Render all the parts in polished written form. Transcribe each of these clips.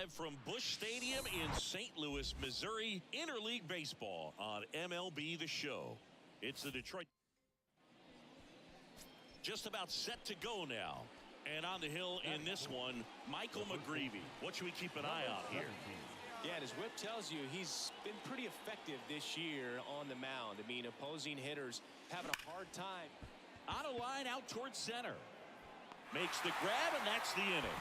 Live from Busch Stadium in St. Louis, Missouri, Interleague Baseball on MLB The Show. It's the Detroit. Just about set to go now. And on the hill in this one, Michael McGreevy. What should we keep an eye on here? Yeah, and his whip tells you he's been pretty effective this year on the mound. I mean, opposing hitters having a hard time. On a line out towards center. Makes the grab, and that's the inning.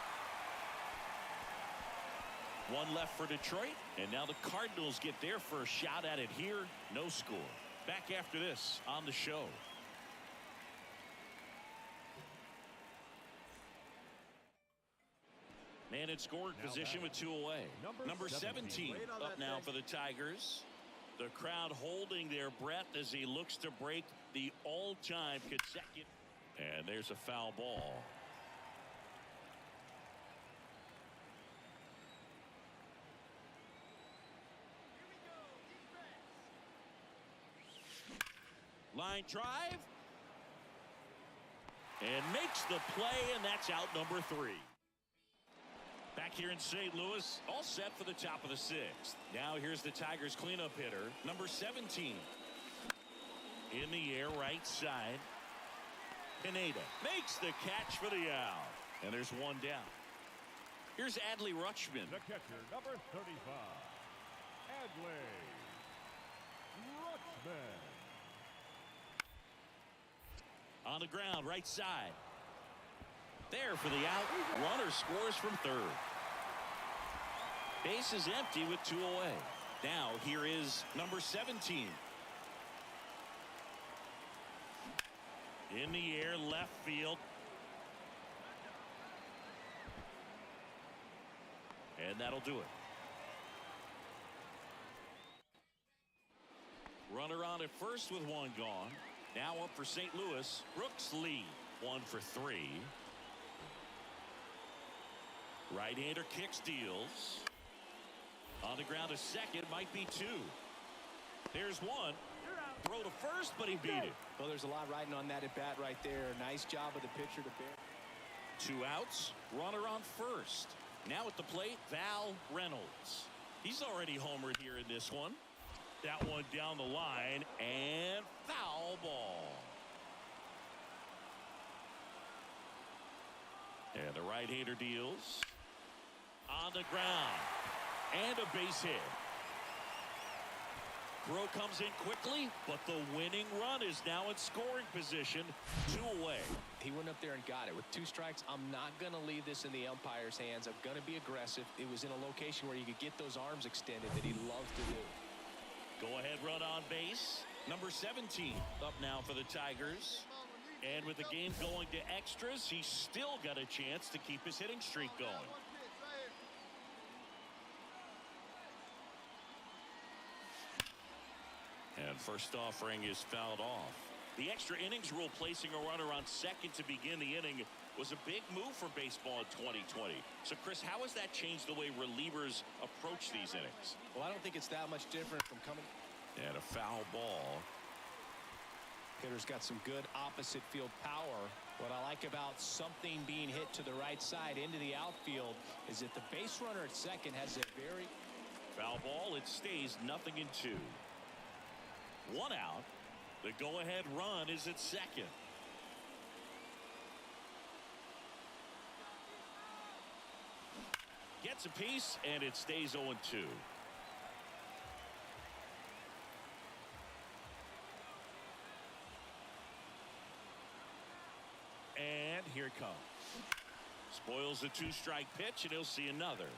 One left for Detroit, and now the Cardinals get their first shot at it here. No score. Back after this on the show. Man in scoring position with 2 away. Number 17 up now for the Tigers. The crowd holding their breath as he looks to break the all-time consecutive. And there's a foul ball. Line drive. And makes the play, and that's out number 3. Back here in St. Louis, all set for the top of the 6th. Now here's the Tigers cleanup hitter, number 17. In the air, right side. Pineda makes the catch for the out. And there's one down. Here's Adley Rutschman. The catcher, number 35, Adley Rutschman. On the ground, right side. There for the out. Runner scores from third. Base is empty with 2 away. Now here is number 17. In the air, left field. And that'll do it. Runner on at first with 1 gone. Now up for St. Louis, Brooks Lee. 1 for 3. Right-hander kicks, deals. On the ground to second, might be 2. There's 1. Throw to first, but he beat it. Well, there's a lot riding on that at bat right there. Nice job of the pitcher to bear. 2 outs, runner on first. Now at the plate, Val Reynolds. He's already homered here in this one. That one down the line, and foul ball. And the right-hander deals. On the ground. And a base hit. Throw comes in quickly, but the winning run is now in scoring position. 2 away. He went up there and got it. With 2 strikes, I'm not going to leave this in the umpire's hands. I'm going to be aggressive. It was in a location where you could get those arms extended that he loved to do. Go ahead run on base. Number 17 up now for the Tigers. And with the game going to extras, he's still got a chance to keep his hitting streak going. And first offering is fouled off. The extra innings rule placing a runner on second to begin the inning was a big move for baseball in 2020. So, Chris, how has that changed the way relievers approach these innings? Well, I don't think it's that much different from coming. And a foul ball. Hitter's got some good opposite field power. What I like about something being hit to the right side into the outfield is that the base runner at second has a very foul ball. It stays 0-2. 1 out. The go-ahead run is at second. Gets a piece, and it stays 0-2. And here it comes. Spoils the 2-strike pitch, and he'll see another.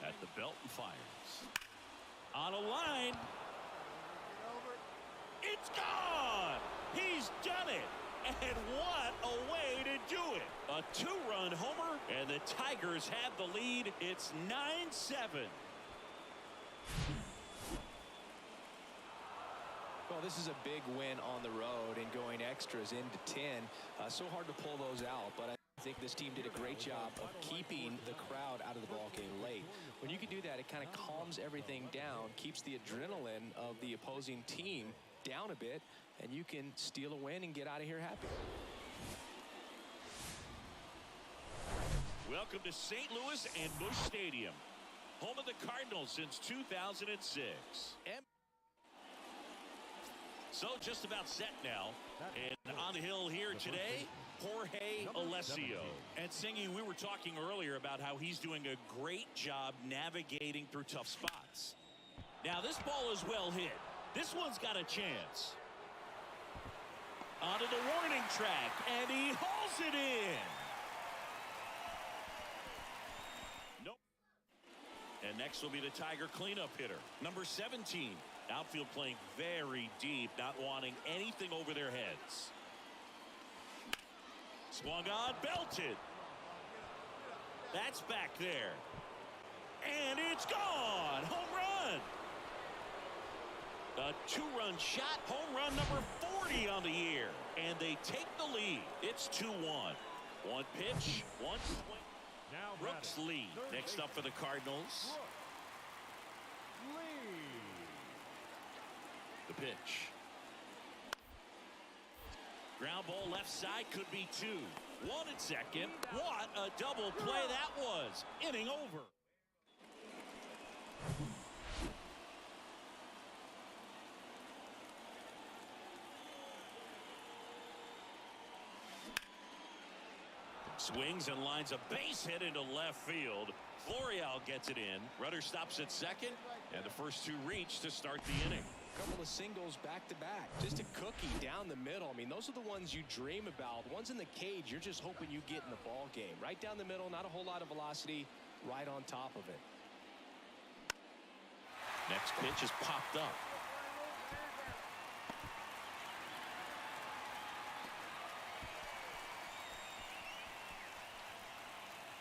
At the belt and fires. On a line. It's gone. He's done it. And what a way to do it. A 2-run homer, and the Tigers have the lead. It's 9-7. Well, this is a big win on the road and going extras into 10. So hard to pull those out, but I think this team did a great job of keeping the crowd out of the ball game late. When you can do that, it kind of calms everything down, keeps the adrenaline of the opposing team down a bit, and you can steal a win and get out of here happy. Welcome to St. Louis and Busch Stadium, home of the Cardinals since 2006. So just about set now, and on the hill here today, Jorge Alessio. And Singy, we were talking earlier about how he's doing a great job navigating through tough spots. Now this ball is well hit. This one's got a chance. Onto the warning track, and he hauls it in. Nope. And next will be the Tiger cleanup hitter, number 17. Outfield playing very deep, not wanting anything over their heads. Swung on, belted. That's back there. And it's gone. Home run. A two-run shot. Home run number 40 on the year. And they take the lead. It's 2-1. One pitch, one swing. Now Brooks Lee next up for the Cardinals. The pitch. Ground ball left side, could be two. One at second. What a double play that was. Inning over. Swings and lines a base hit into left field. Florial gets it in. Rudder stops at second, and the first two reach to start the inning. Couple of singles back-to-back. Just a cookie down the middle. I mean, those are the ones you dream about. Ones in the cage, you're just hoping you get in the ball game. Right down the middle, not a whole lot of velocity, right on top of it. Next pitch is popped up.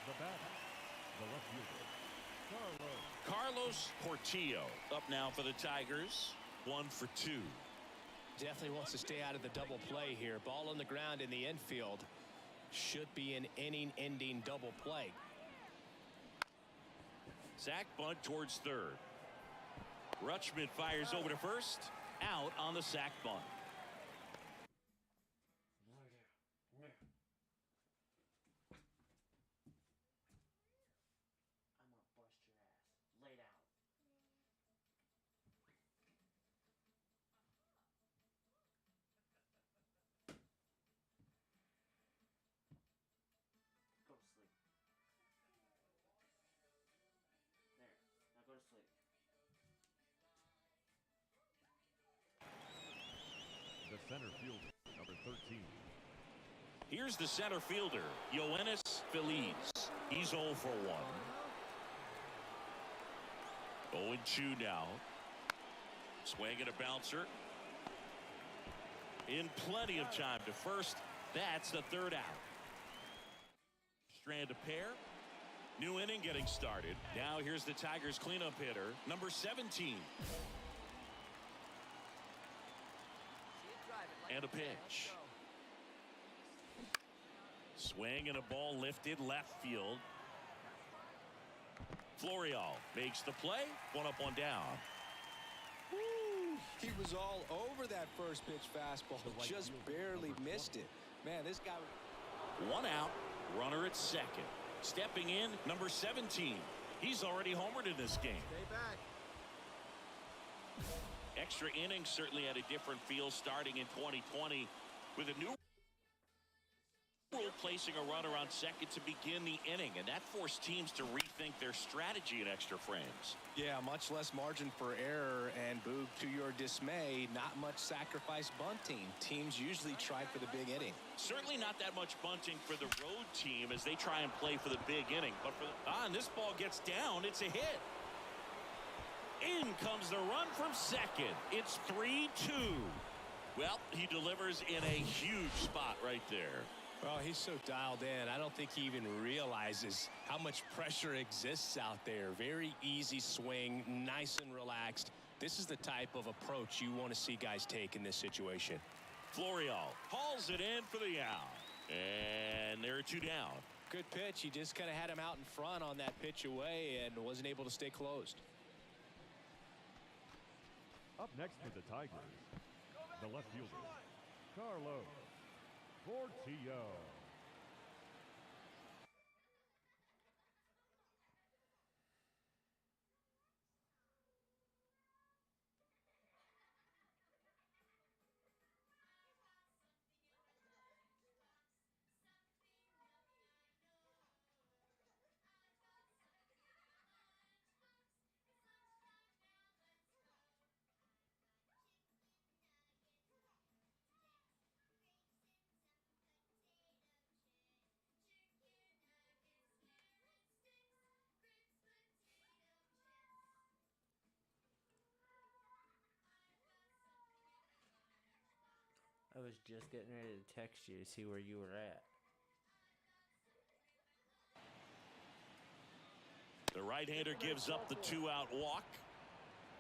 The batter, the left fielder, Carlos Portillo up now for the Tigers. 1 for 2. Definitely wants to stay out of the double play here. Ball on the ground in the infield. Should be an inning-ending double play. Sack bunt towards third. Rutschman fires over to first. Out on the sack bunt. the center fielder, number 13. Here's the center fielder, Yoenis Feliz. He's 0 for 1. 0-2 now. Swing and a bouncer. In plenty of time to first. That's the third out. Strand a pair. New inning getting started. Now here's the Tigers cleanup hitter, number 17. And a pitch. Swing and a ball lifted left field. Florial makes the play. 1 up, 1 down. Woo! He was all over that first pitch fastball. Just barely missed it. Man, this guy. 1 out. Runner at second. Stepping in, number 17. He's already homered in this game. Stay back. Extra innings certainly had a different feel starting in 2020 with a new rule placing a runner on second to begin the inning, and that forced teams to rethink their strategy in extra frames. Yeah, much less margin for error, and Boog, to your dismay, not much sacrifice bunting. Teams usually try for the big inning. Certainly not that much bunting for the road team as they try and play for the big inning, but for and this ball gets down. It's a hit. In comes the run from second. It's 3-2. Well, he delivers in a huge spot right there. Well, he's so dialed in. I don't think he even realizes how much pressure exists out there. Very easy swing, nice and relaxed. This is the type of approach you want to see guys take in this situation. Florial hauls it in for the out. And there are 2 down. Good pitch. He just kind of had him out in front on that pitch away and wasn't able to stay closed. Up next for the Tigers, The left fielder, Carlos Portillo. I was just getting ready to text you to see where you were at. The right-hander gives up the 2-out walk.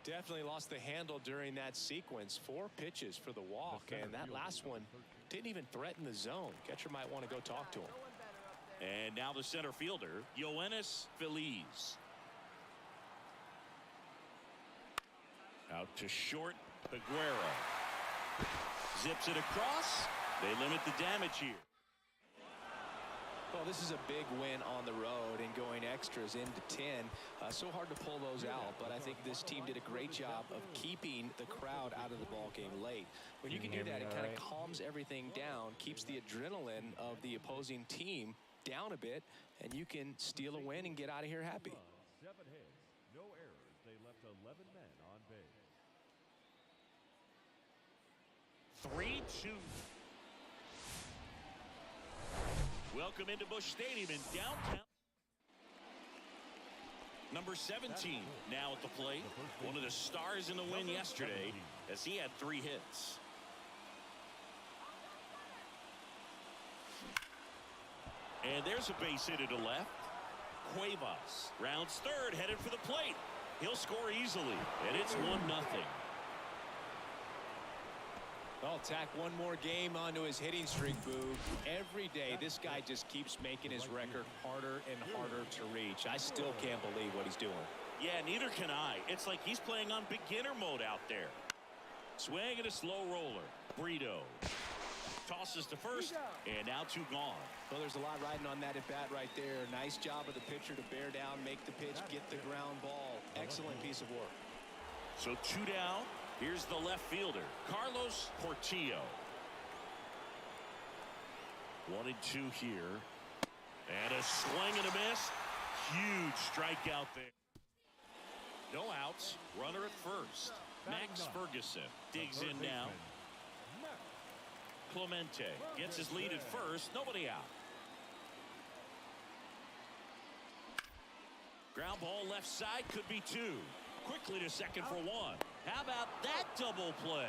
Definitely lost the handle during that sequence. 4 pitches for the walk, and that last one didn't even threaten the zone. Catcher might want to go talk to him. And now the center fielder, Yoenis Feliz. Out to short, Peguero. Zips it across. They limit the damage here. Well, this is a big win on the road and going extras into 10. So hard to pull those out, but I think this team did a great job of keeping the crowd out of the ball game late. When you can do that, it kind of calms everything down, keeps the adrenaline of the opposing team down a bit, and you can steal a win and get out of here happy. 7 hits, no errors. They left 11 men on base. 3-2. Welcome into Busch Stadium in downtown. Number 17 now at the plate. One of the stars in the win yesterday as he had 3 hits. And there's a base hit to left. Cuevas rounds third, headed for the plate. He'll score easily, and it's 1-0. Well, tack one more game onto his hitting streak, Boo. Every day, this guy just keeps making his record harder and harder to reach. I still can't believe what he's doing. Yeah, neither can I. It's like he's playing on beginner mode out there. Swing and a slow roller. Brito tosses to first, and now 2 gone. Well, there's a lot riding on that at bat right there. Nice job of the pitcher to bear down, make the pitch, get the ground ball. Excellent piece of work. So 2 down. Here's the left fielder, Carlos Portillo. 1-2 here. And a swing and a miss. Huge strikeout there. No outs. Runner at first. Max Ferguson digs in now. Clemente gets his lead at first. Nobody out. Ground ball left side, could be 2. Quickly to second for 1. How about that double play?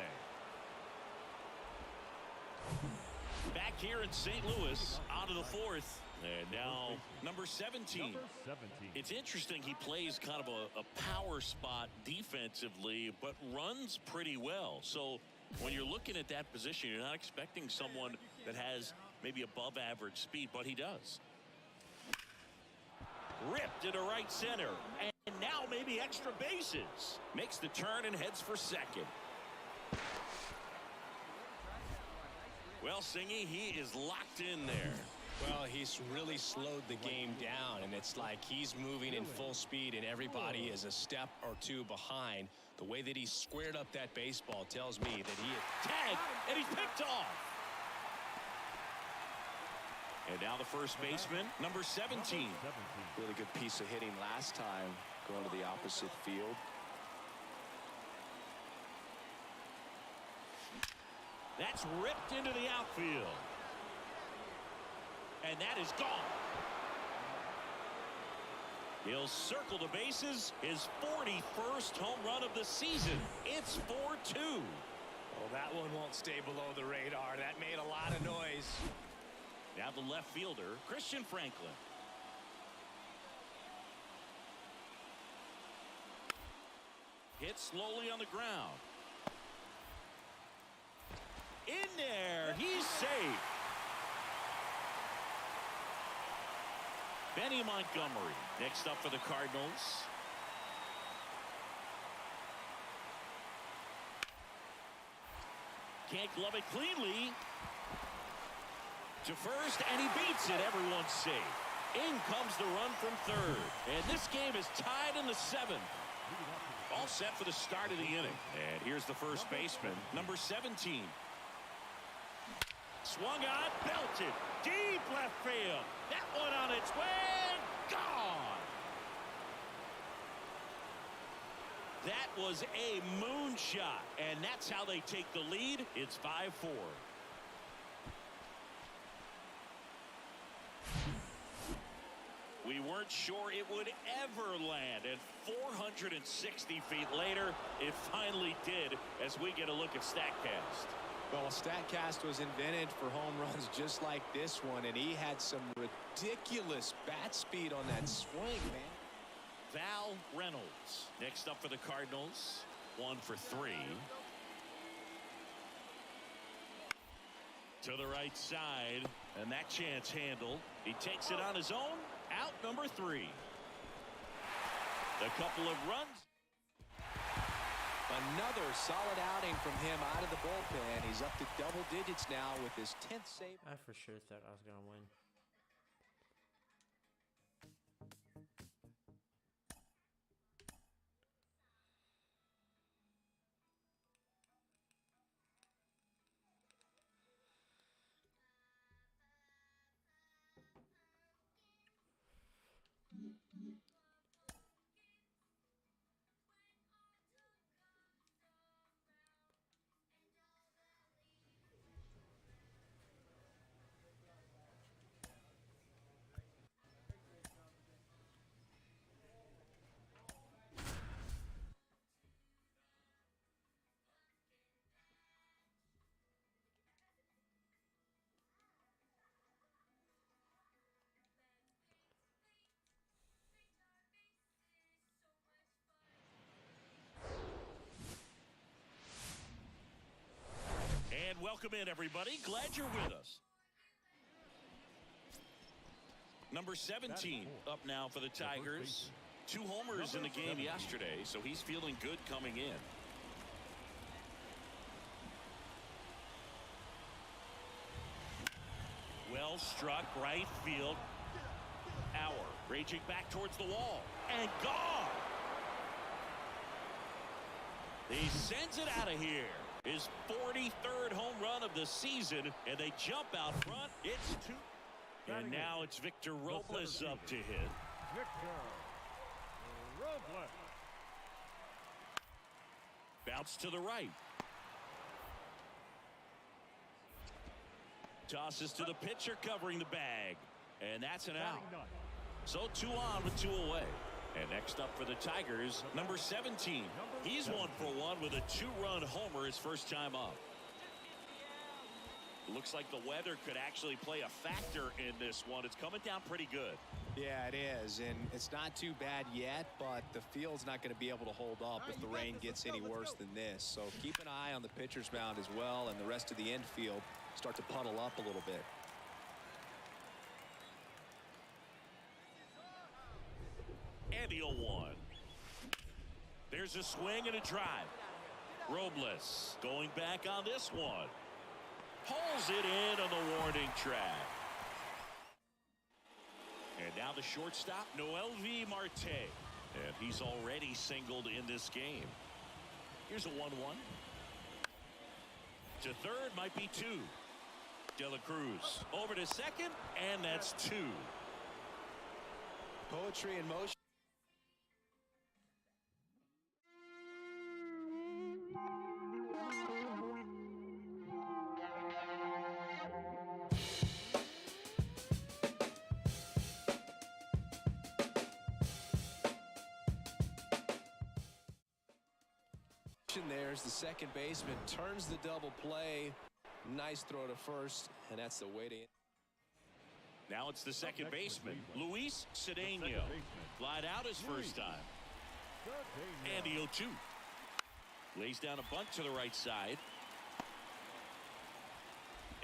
Back here in St. Louis, out of the 4th. And now number 17. It's interesting, he plays kind of a power spot defensively, but runs pretty well. So when you're looking at that position, you're not expecting someone that has maybe above average speed, but he does. Ripped into right center, and now maybe extra bases. Makes the turn and heads for second. Well, Singy, he is locked in there. Well, he's really slowed the game down, and it's like he's moving in full speed, and everybody is a step or 2 behind. The way that he squared up that baseball tells me that he is tagged, and he's picked off. And now the first baseman, number 17. Really good piece of hitting last time, going to the opposite field. That's ripped into the outfield. And that is gone. He'll circle the bases. His 41st home run of the season. It's 4-2. Well, that one won't stay below the radar. That made a lot of noise. Now the left fielder, Christian Franklin. Hit slowly on the ground. In there. He's safe. Benny Montgomery next up for the Cardinals. Can't glove it cleanly. To first, and he beats it. Everyone's safe. In comes the run from third. And this game is tied in the 7th. All set for the start of the inning. And here's the first baseman, number 17. Swung on, belted, deep left field. That one on its way, gone. That was a moonshot, and that's how they take the lead. It's 5-4. We weren't sure it would ever land, and 460 feet later, it finally did as we get a look at StatCast. Well, StatCast was invented for home runs just like this one, and he had some ridiculous bat speed on that swing, man. Val Reynolds next up for the Cardinals. 1 for 3. To the right side, and that chance handled. He takes it on his own. Out number 3. A couple of runs. Another solid outing from him out of the bullpen. He's up to double digits now with his 10th save. I for sure thought I was going to win. And welcome in, everybody. Glad you're with us. Number 17 up now for the Tigers. 2 homers in the game yesterday, so he's feeling good coming in. Well struck, right field. Hour raging back towards the wall. And gone! He sends it out of here. His 43rd home run of the season, and they jump out front. It's 2. And now it's Victor Robles up to hit. Victor Robles. Bounce to the right. Tosses to the pitcher covering the bag. And that's an out. So 2 on with 2 away. And next up for the Tigers, number 17. He's 1 for 1 with a 2-run homer his first time up. Looks like the weather could actually play a factor in this one. It's coming down pretty good. Yeah, it is, and it's not too bad yet, but the field's not going to be able to hold up if the rain gets any worse than this. So keep an eye on the pitcher's mound as well, and the rest of the infield start to puddle up a little bit. And the 0-1. There's a swing and a drive. Robles going back on this one. Pulls it in on the warning track. And now the shortstop, Noelvi Marte. And he's already singled in this game. Here's a 1-1. To third might be 2. De La Cruz over to second, and that's 2. Poetry in motion. There's the second baseman, turns the double play. Nice throw to first, and that's the way to end. Now it's the second baseman, Luis Cedeno. Flied out his first time. And the 0-2. Lays down a bunt to the right side.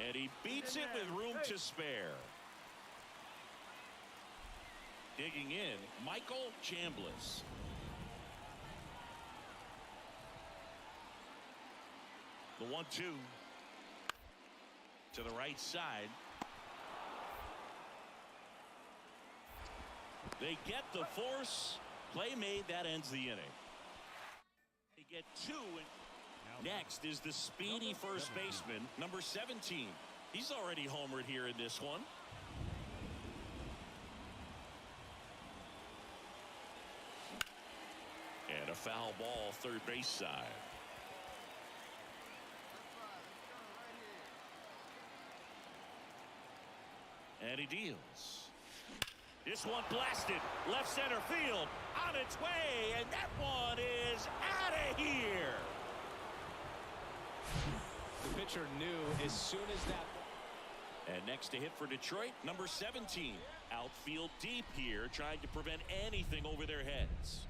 And he beats it with room to spare. Digging in, Michael Chambliss. The 1-2. To the right side. They get the force. Play made. That ends the inning. They get two. Next is the speedy first baseman, number 17. He's already homered here in this one. And a foul ball, third base side. And he deals. This one blasted left center field, on its way, and that one is out of here. The pitcher knew as soon as that. And next to hit for Detroit, number 17. Outfield deep here, trying to prevent anything over their heads.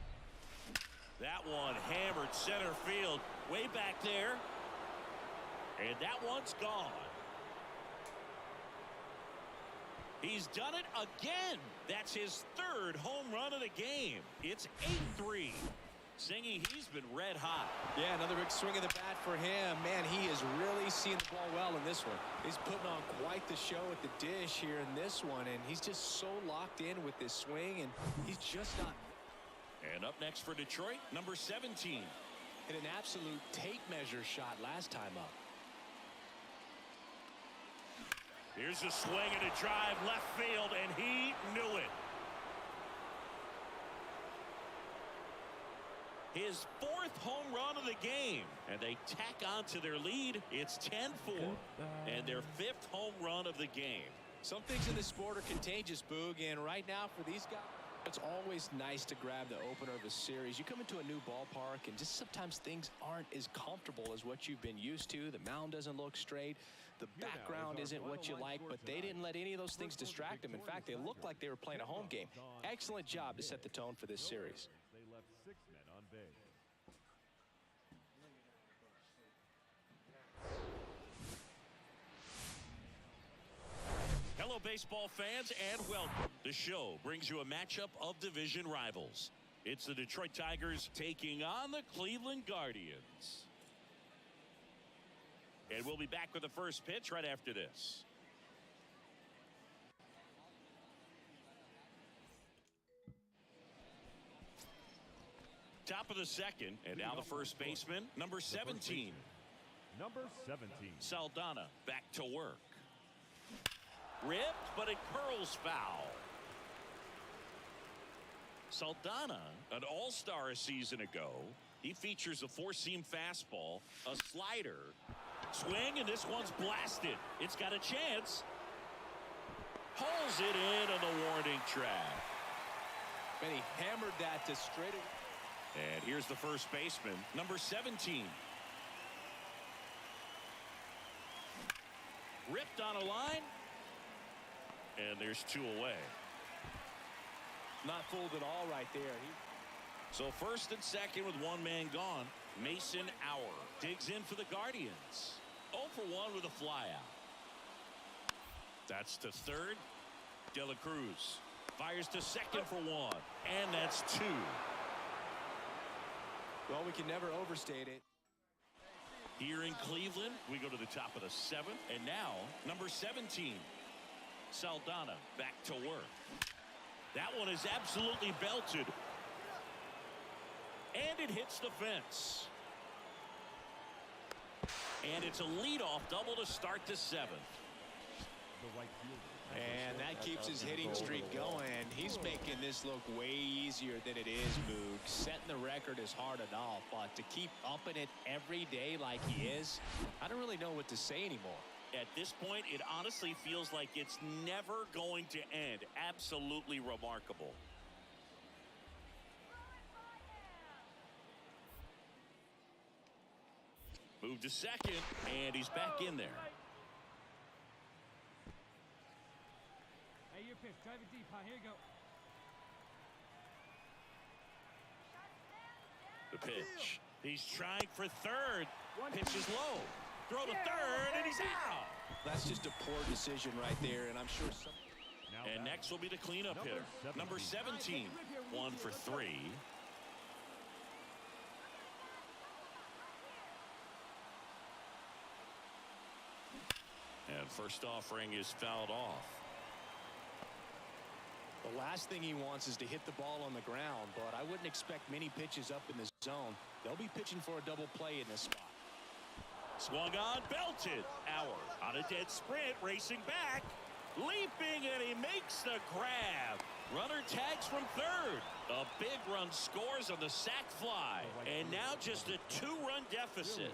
That one hammered center field, way back there. And that one's gone. He's done it again. That's his third home run of the game. It's 8-3. Singy, he's been red hot. Yeah, another big swing of the bat for him. Man, he is really seeing the ball well in this one. He's putting on quite the show at the dish here in this one, and he's just so locked in with this swing, and he's just not. And up next for Detroit, number 17. Hit an absolute tape measure shot last time up. Here's a swing and a drive left field, and he knew it. His fourth home run of the game, and they tack on to their lead. It's 10-4, and their fifth home run of the game. Some things in this sport are contagious, Boog, and right now for these guys, it's always nice to grab the opener of a series. You come into a new ballpark, and just sometimes things aren't as comfortable as what you've been used to. The mound doesn't look straight. The background isn't what you like, but they didn't let any of those things distract them. In fact, they looked like they were playing a home game. Excellent job to set the tone for this series. They left 6 men on base. Hello, baseball fans, and welcome. The show brings you a matchup of division rivals. It's the Detroit Tigers taking on the Cleveland Guardians. And we'll be back with the first pitch right after this. Top of the second, and now the first baseman, number 17. Number 17. Saldana back to work. Ripped, but it curls foul. Saldana, an all-star a season ago. He features a four-seam fastball, a slider, swing, and this one's blasted. It's got a chance. Pulls it in on the warning track. And he hammered that to straight away. And here's the first baseman, number 17. Ripped on a line. And there's two away. Not fooled at all right there. So first and second with one man gone. Mason Auer digs in for the Guardians. 0 for 1 with a flyout. That's to third. De La Cruz fires to second for 1. And that's 2. Well, we can never overstate it. Here in Cleveland, we go to the top of the 7th. And now, number 17. Saldana back to work. That one is absolutely belted. And it hits the fence. And it's a leadoff double to start the 7th. The right fielder. And that keeps his hitting streak going. He's making this look way easier than it is, Boog. Setting the record is hard enough, but to keep upping it every day like he is, I don't really know what to say anymore. At this point, it honestly feels like it's never going to end. Absolutely remarkable. Move to second, and he's back in there. Hey, your pitch. Drive it deep, huh? Here you go. The pitch. He's trying for third. Pitch is low. Throw to third, and he's out. That's just a poor decision right there, and I'm sure some. And next will be the cleanup hitter, number 17. 1 for 3. And And first offering is fouled off. The last thing he wants is to hit the ball on the ground, but I wouldn't expect many pitches up in the zone. They'll be pitching for a double play in this spot. Swung on, belted. Auer on a dead sprint, racing back, leaping, and he makes the grab. Runner tags from third. A big run scores on the sac fly, and now just a 2-run deficit.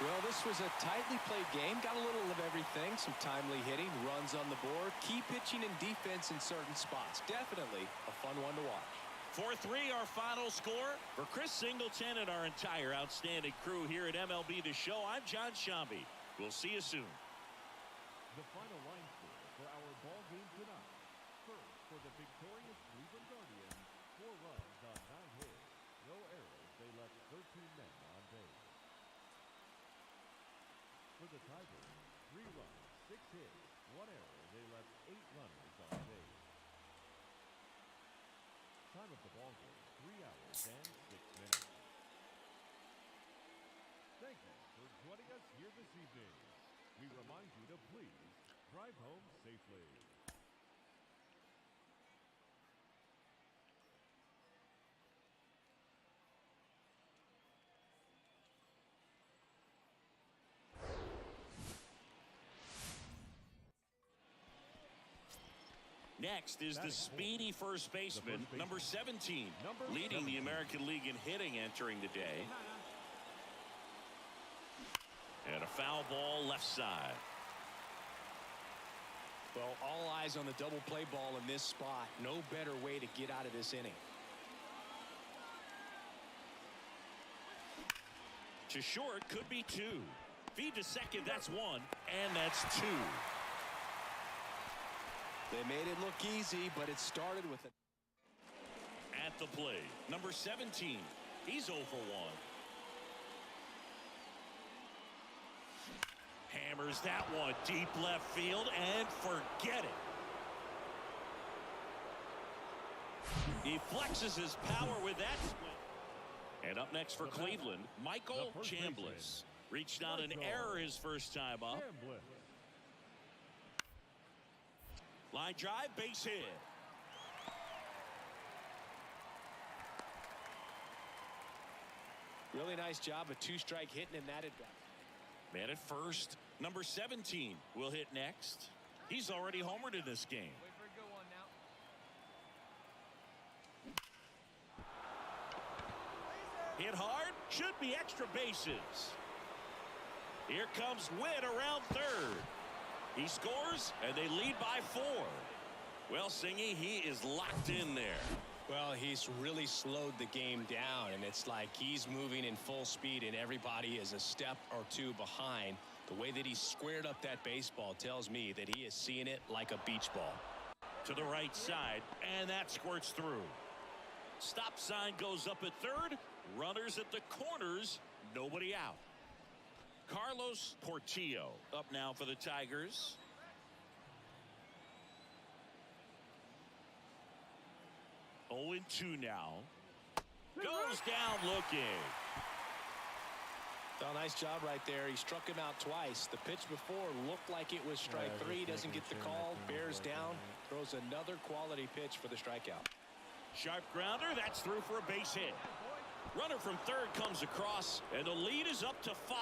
Well, this was a tightly played game. Got a little of everything. Some timely hitting, runs on the board, key pitching and defense in certain spots. Definitely a fun one to watch. 4-3 our final score. For Chris Singleton and our entire outstanding crew here at MLB The Show, I'm John Shambi. We'll see you soon. The final line score for our ball game tonight. First, for the victorious Cleveland Guardians, 4 runs on 9 hits. No errors. They left 13 men on base. For the Tigers, 3 runs, 6 hits, 1 error. They left 8 runners on base. Time of the ball game, 3 hours and 6 minutes. Thank you for joining us here this evening. We remind you to please drive home safely. Next is the speedy first baseman, number 17, leading the American League in hitting entering the day. And a foul ball left side. Well, all eyes on the double play ball in this spot. No better way to get out of this inning. To short, could be 2. Feed to second, that's 1, and that's 2. They made it look easy, but it started with a... At the plate, number 17. He's 0 for 1. Hammers that one deep left field and forget it. He flexes his power with that swing. And up next for Cleveland, Michael Chambliss. Reached on an error his first time up. Line drive, base hit. Really nice job of 2-strike hitting in that at bat. Man at first, number 17 will hit next. He's already homered in this game. Wait for a good one now. Hit hard, should be extra bases. Here comes Witt around third. He scores, and they lead by 4. Well, Singy, he is locked in there. Well, he's really slowed the game down, and it's like he's moving in full speed, and everybody is a step or 2 behind. The way that he squared up that baseball tells me that he is seeing it like a beach ball. To the right side, and that squirts through. Stop sign goes up at third. Runners at the corners, nobody out. Carlos Portillo up now for the Tigers. Oh, 0-2 now. Goes down looking. Well, nice job right there. He struck him out twice. The pitch before looked like it was strike 3. Doesn't get the call. Bears down. Throws another quality pitch for the strikeout. Sharp grounder. That's through for a base hit. Runner from third comes across, and the lead is up to 5.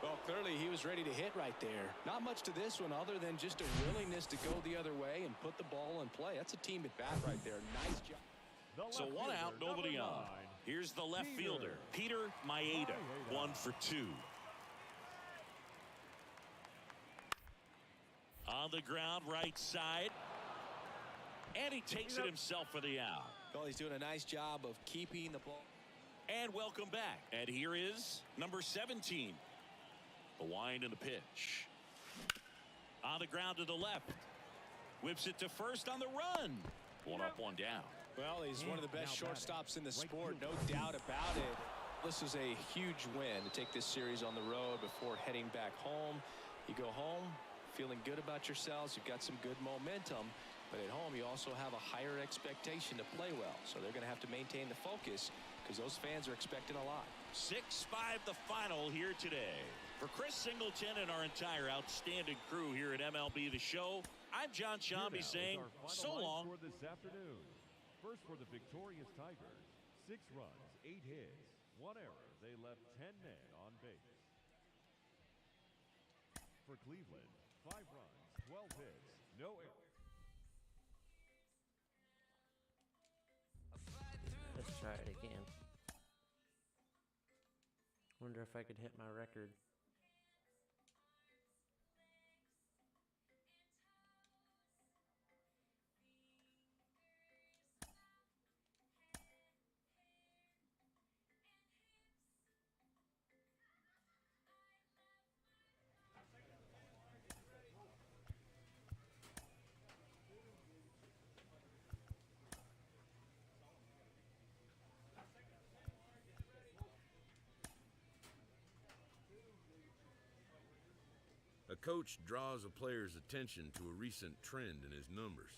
Well, clearly he was ready to hit right there. Not much to this one other than just a willingness to go the other way and put the ball in play. That's a team at bat right there. Nice job. So 1 out, nobody on. Here's the left fielder, Peter Maeda, 1 for 2. On the ground, right side. And he takes it himself for the out. Well, he's doing a nice job of keeping the ball. And welcome back. And here is number 17. The wind and the pitch. On the ground to the left. Whips it to first on the run. 1 up, 1 down. Well, he's one of the best shortstops in the sport, no doubt about it. This is a huge win to take this series on the road before heading back home. You go home feeling good about yourselves. You've got some good momentum. But at home, you also have a higher expectation to play well. So they're going to have to maintain the focus because those fans are expecting a lot. 6-5 the final here today. For Chris Singleton and our entire outstanding crew here at MLB The Show, I'm John Shambi saying so long. For this afternoon. First for the victorious Tigers, 6 runs, 8 hits, 1 error. They left 10 men on base. For Cleveland, 5 runs, 12 hits, no errors. Let's try it again. Wonder if I could hit my record. A coach draws a player's attention to a recent trend in his numbers.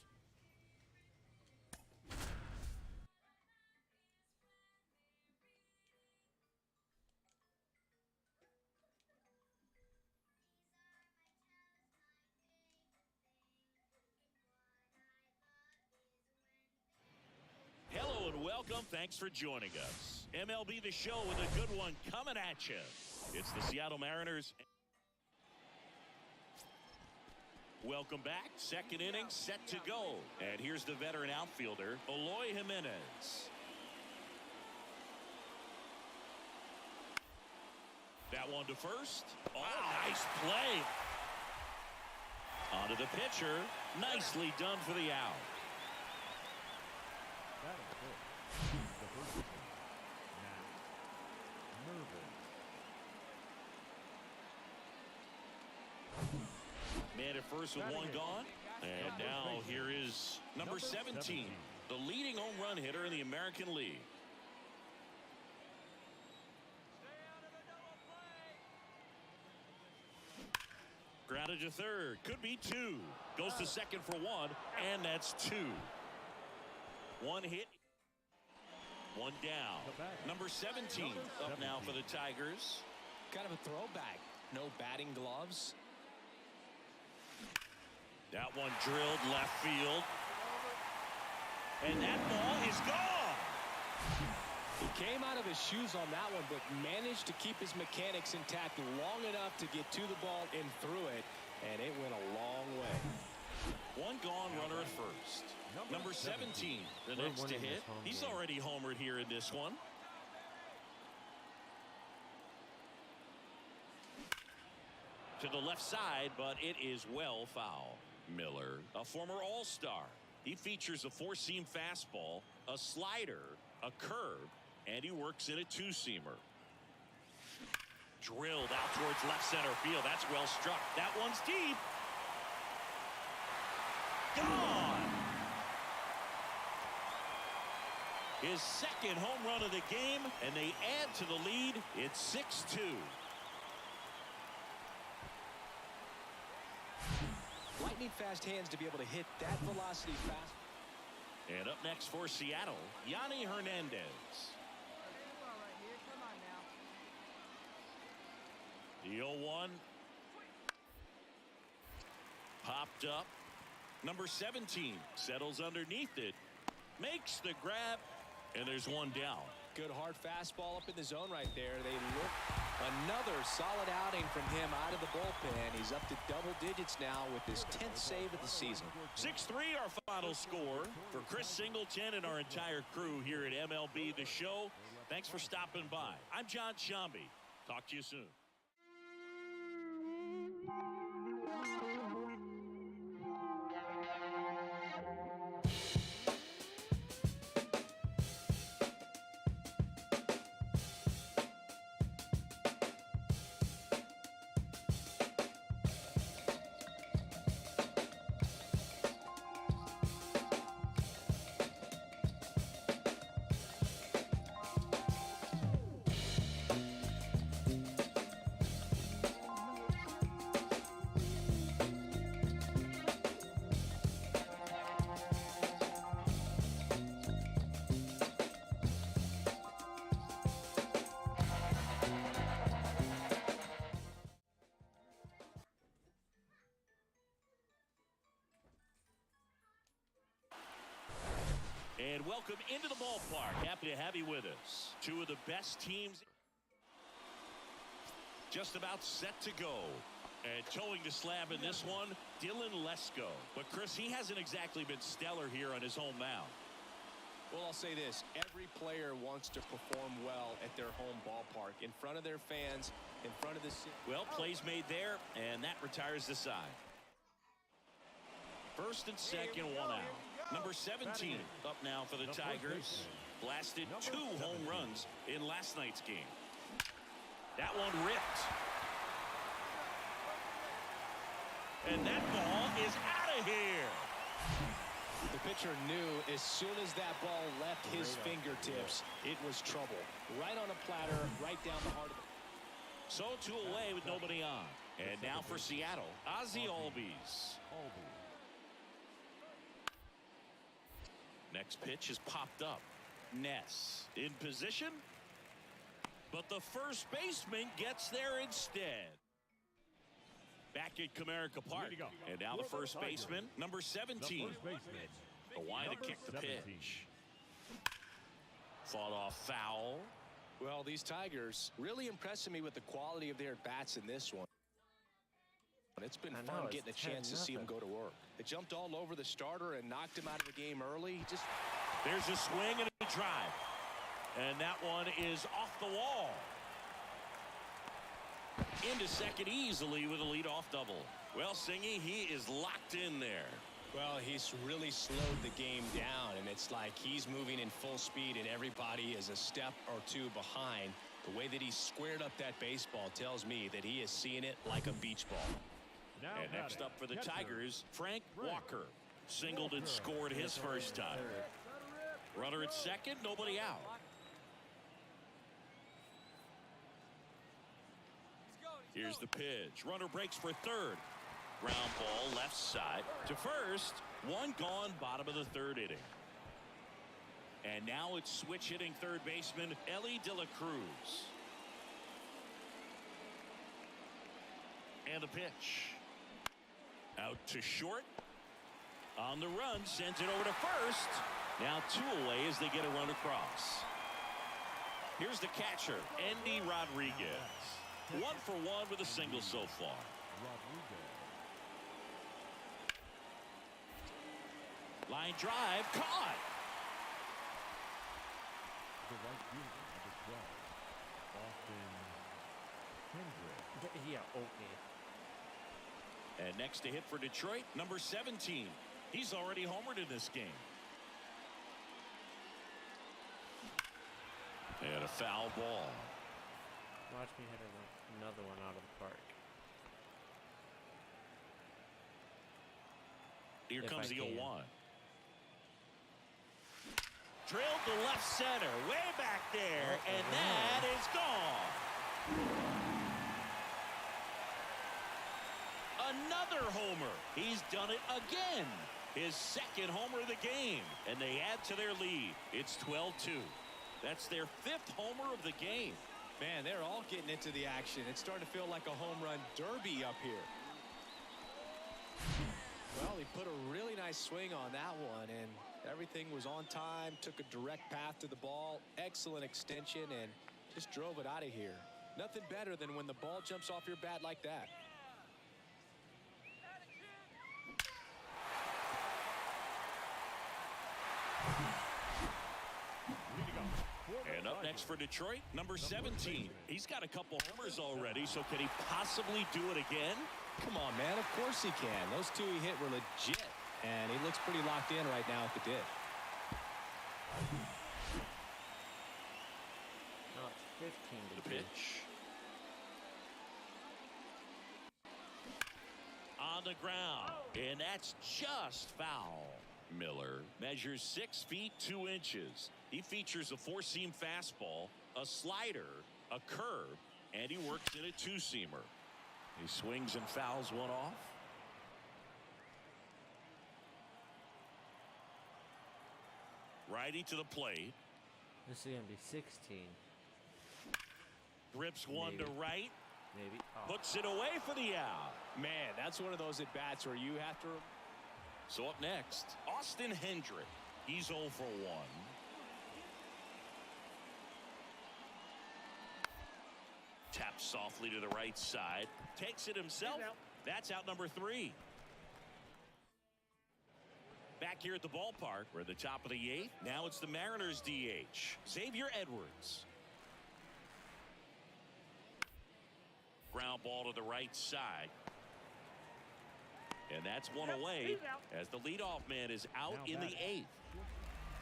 Hello and welcome. Thanks for joining us. MLB The Show with a good one coming at you. It's the Seattle Mariners. Welcome back. Second inning set to go. And here's the veteran outfielder, Eloy Jimenez. That one to first. Oh, nice play. Onto the pitcher. Nicely done for the out. That is good. The first pitch. Matt Mervis. Man at first with one gone. And now here is number 17, the leading home run hitter in the American League. Grounded to third. Could be 2. Goes to second for 1. And that's 2. 1 hit. 1 down. Number 17 up now for the Tigers. Kind of a throwback. No batting gloves. That one drilled left field. And that ball is gone. He came out of his shoes on that one, but managed to keep his mechanics intact long enough to get to the ball and through it, and it went a long way. 1 gone, runner at first. Number 17, the next to hit. He's already homered here in this one. To the left side, but it is well foul. Miller, a former All-Star. He features a 4-seam fastball, a slider, a curve, and he works in a 2-seamer. Drilled out towards left center field. That's well struck. That one's deep. Gone. His second home run of the game, and they add to the lead. It's 6-2. Lightning fast hands to be able to hit that velocity fast. And up next for Seattle, Yanni Hernandez. The 0-1. Popped up. Number 17 settles underneath it. Makes the grab. And there's 1 down. Good hard fastball up in the zone right there. They look another solid outing from him out of the bullpen. He's up to double digits now with his 10th save of the season. 6-3 our final score. For Chris Singleton and our entire crew here at MLB The Show, thanks for stopping by. I'm John Shambi. Talk to you soon. welcome into the ballpark. Happy to have you with us. Two of the best teams just about set to go. And towing the slab in this one, Dylan Lesko. But, Chris, he hasn't exactly been stellar here on his home mound. Well, I'll say this. Every player wants to perform well at their home ballpark, in front of their fans, in front of the city. Well, plays made there, and that retires the side. First and second, one out. Number 17 up now for the Tigers. Blasted 2 home runs in last night's game. That one ripped. And that ball is out of here. The pitcher knew as soon as that ball left his fingertips, it was trouble. Right on a platter, right down the heart of it. So 2 away with nobody on. And now for Seattle, Ozzie Albies. Next pitch is popped up. Ness in position. But the first baseman gets there instead. Back at Comerica Park. And now the first baseman, number 17. Kawhi to kick the pitch. Fought off foul. Well, these Tigers really impressing me with the quality of their bats in this one. It's been fun getting a chance to see him go to work. They jumped all over the starter and knocked him out of the game early. There's a swing and a drive. And that one is off the wall. Into second easily with a leadoff double. Well, Singy, he is locked in there. Well, he's really slowed the game down, and it's like he's moving in full speed, and everybody is a step or 2 behind. The way that he squared up that baseball tells me that he is seeing it like a beach ball. And next up for the Tigers, Frank Walker. Singled and scored his first time. Runner at second, nobody out. Here's the pitch. Runner breaks for third. Ground ball left side to first. One gone, bottom of the 3rd inning. And now it's switch hitting third baseman Elly De La Cruz. And the pitch. Out to short. On the run, sends it over to first. Now 2 away as they get a run across. Here's the catcher, Endy Rodriguez. 1 for 1 with a single so far. Line drive, caught. The right fielder, number 12, Austin Hendrick. Yeah, okay. And next to hit for Detroit, number 17. He's already homered in this game. And a foul ball. Watch me hit another one out of the park. Here If comes I the can. 0-1. Drilled to left center, way back there, and that is gone. Another homer. He's done it again. His 2nd homer of the game, and they add to their lead. It's 12-2. That's their 5th homer of the game. Man, they're all getting into the action. It's starting to feel like a home run derby up here. Well, he put a really nice swing on that one, and everything was on time, took a direct path to the ball, excellent extension, and just drove it out of here. Nothing better than when the ball jumps off your bat like that. And up next for Detroit, number 17. He's got a couple homers already, so can he possibly do it again? Come on, man. Of course he can. Those 2 he hit were legit, and he looks pretty locked in right now if it did. No, it's 15 to The pitch. On the ground, and that's just foul. Miller measures 6 feet 2 inches. He features a 4-seam fastball, a slider, a curve, and he works in a 2-seamer. He swings and fouls one off. Righty to the plate. This is going to be 16. Rips one to right. Maybe. Oh. Puts it away for the out. Man, that's one of those at-bats where you have to... So up next, Austin Hendrick. He's 0 for 1. Softly to the right side. Takes it himself. That's out number 3. Back here at the ballpark, we're at the top of the 8th. Now it's the Mariners DH, Xavier Edwards. Ground ball to the right side. And that's one away as the leadoff man is out in the 8th.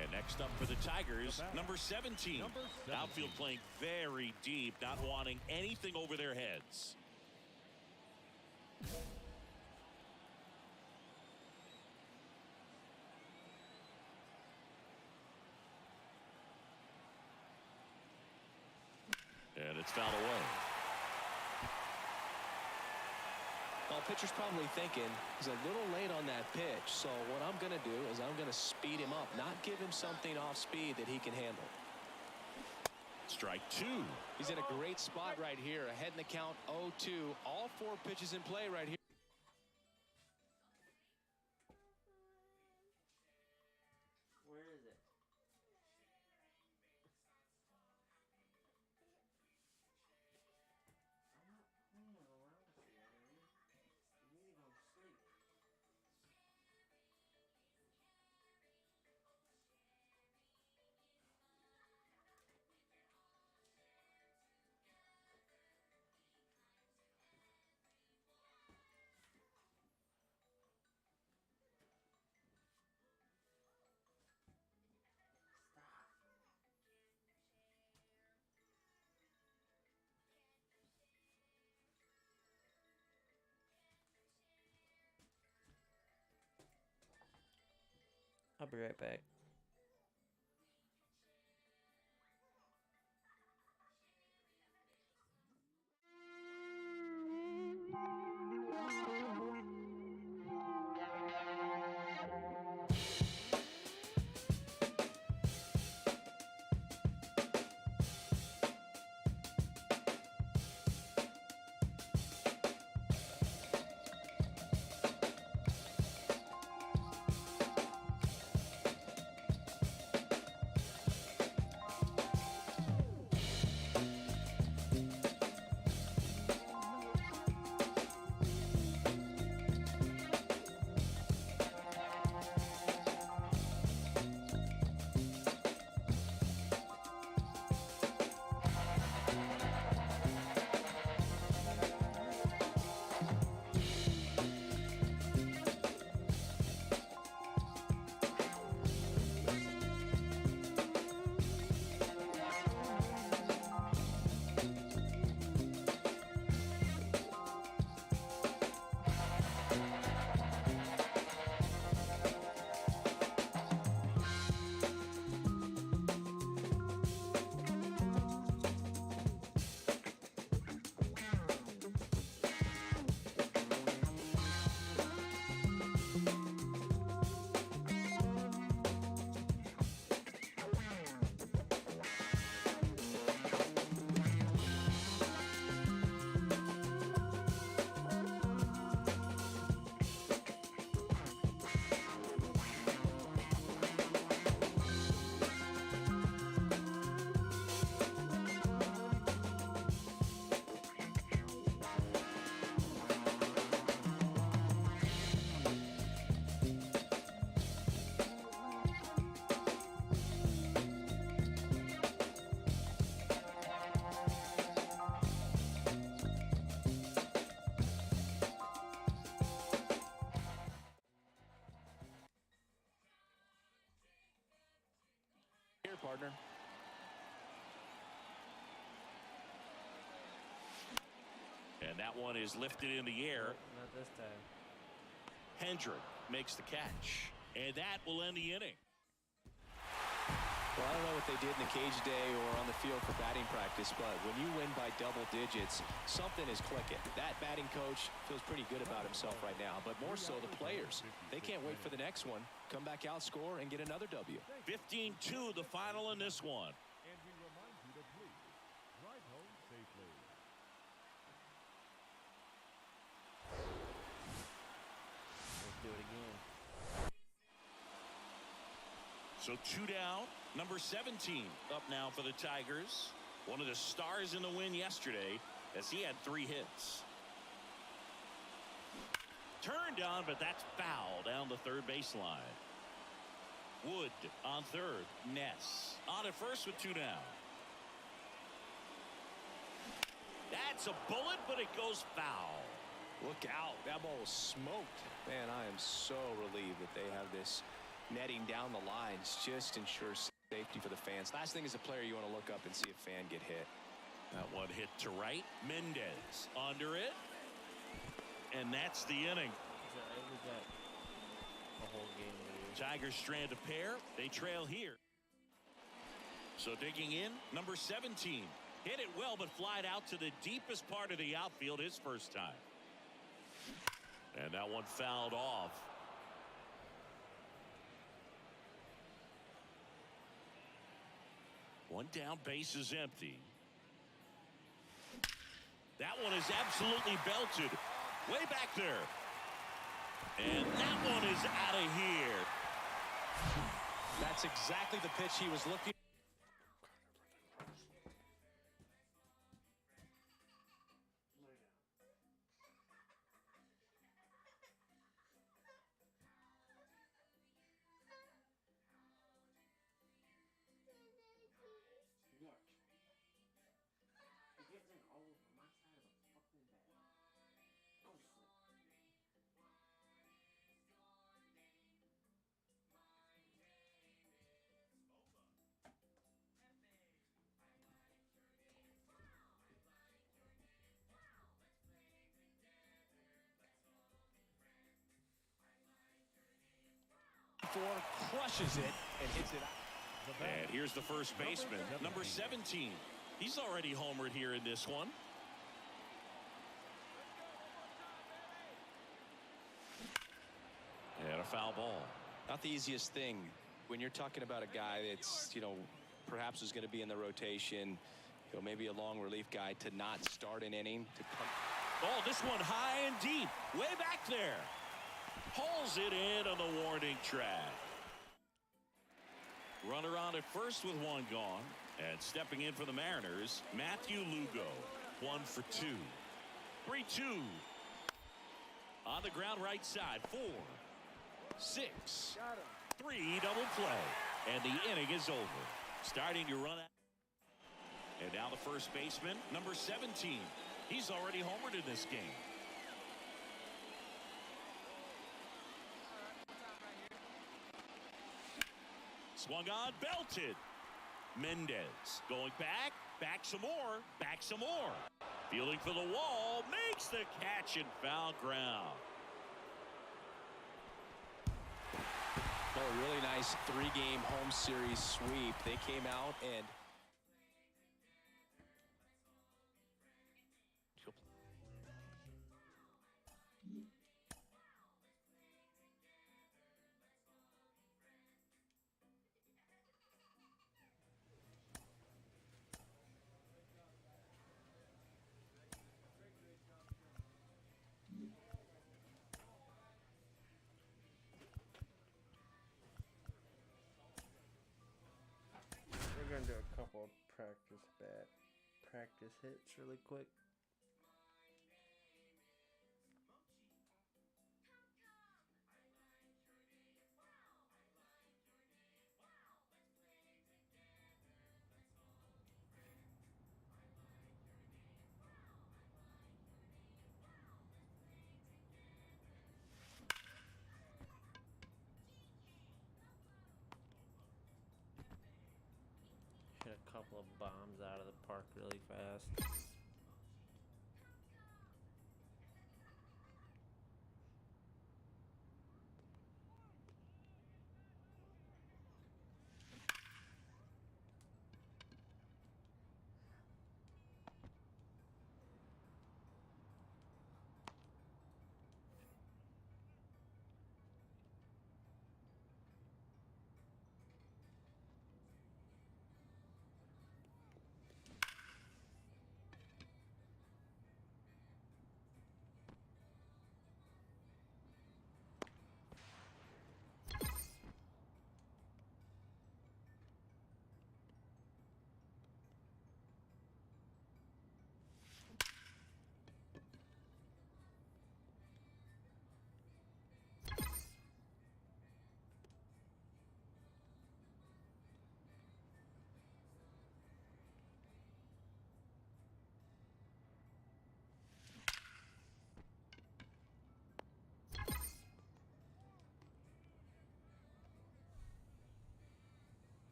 And next up for the Tigers, number 17. Outfield playing very deep, not wanting anything over their heads. And it's fouled away. Well, pitcher's probably thinking he's a little late on that pitch. So what I'm going to do is I'm going to speed him up, not give him something off speed that he can handle. Strike 2. He's in a great spot right here. Ahead in the count 0-2. All 4 pitches in play right here. Where is it? I'm not playing around here. You need to go to sleep. Stop. I'll be right back. Here, partner. And that one is lifted in the air. Not this time. Hendrick makes the catch. And that will end the inning. Well, I don't know what they did in the cage day or on the field for batting practice, but when you win by double digits, something is clicking. That batting coach feels pretty good about himself right now, but more so the players. They can't wait for the next one. Come back out, score, and get another W. 15-2, the final in this one. And we remind you to please drive home safely. Let's do it again. So 2 down. Number 17 up now for the Tigers. One of the stars in the win yesterday. as he had 3 hits. Turned on, but that's foul down the third baseline. Wood on third. Ness on at first with 2 down. That's a bullet, but it goes foul. Look out. That ball was smoked. Man, I am so relieved that they have this netting down the lines. Just ensures safety for the fans. Last thing as a player, you want to look up and see a fan get hit. That one hit to right. Mendez under it. And that's the inning. It was that the whole game. Tigers strand a pair. They trail here. So digging in, number 17. Hit it well, but flied out to the deepest part of the outfield his first time. And that one fouled off. One down, base is empty. That one is absolutely belted. Way back there. And that one is out of here. That's exactly the pitch he was looking. Look. It gets in all over my side of the fucking bed. Go to sleep. Crushes it and hits it out. And here's the first baseman, number 17. He's already homered here in this one. And a foul ball. Not the easiest thing when you're talking about a guy that's, perhaps is going to be in the rotation, maybe a long relief guy, to not start an inning, to come. Oh, this one high and deep, way back there. Pulls it in on the warning track. Runner on at first with 1 gone. And stepping in for the Mariners, Matthew Lugo. 1 for 2. 3-2. On the ground right side. 4, 6, 3 double play. And the inning is over. Starting to run out. And now the first baseman, number 17. He's already homered in this game. Swung on, belted. Mendez going back some more, back some more. Fielding for the wall, makes the catch and foul ground. Oh, really nice 3-game home series sweep. They came out and We're gonna do a couple of practice hits really quick. Hit a couple of bombs out of the park really fast.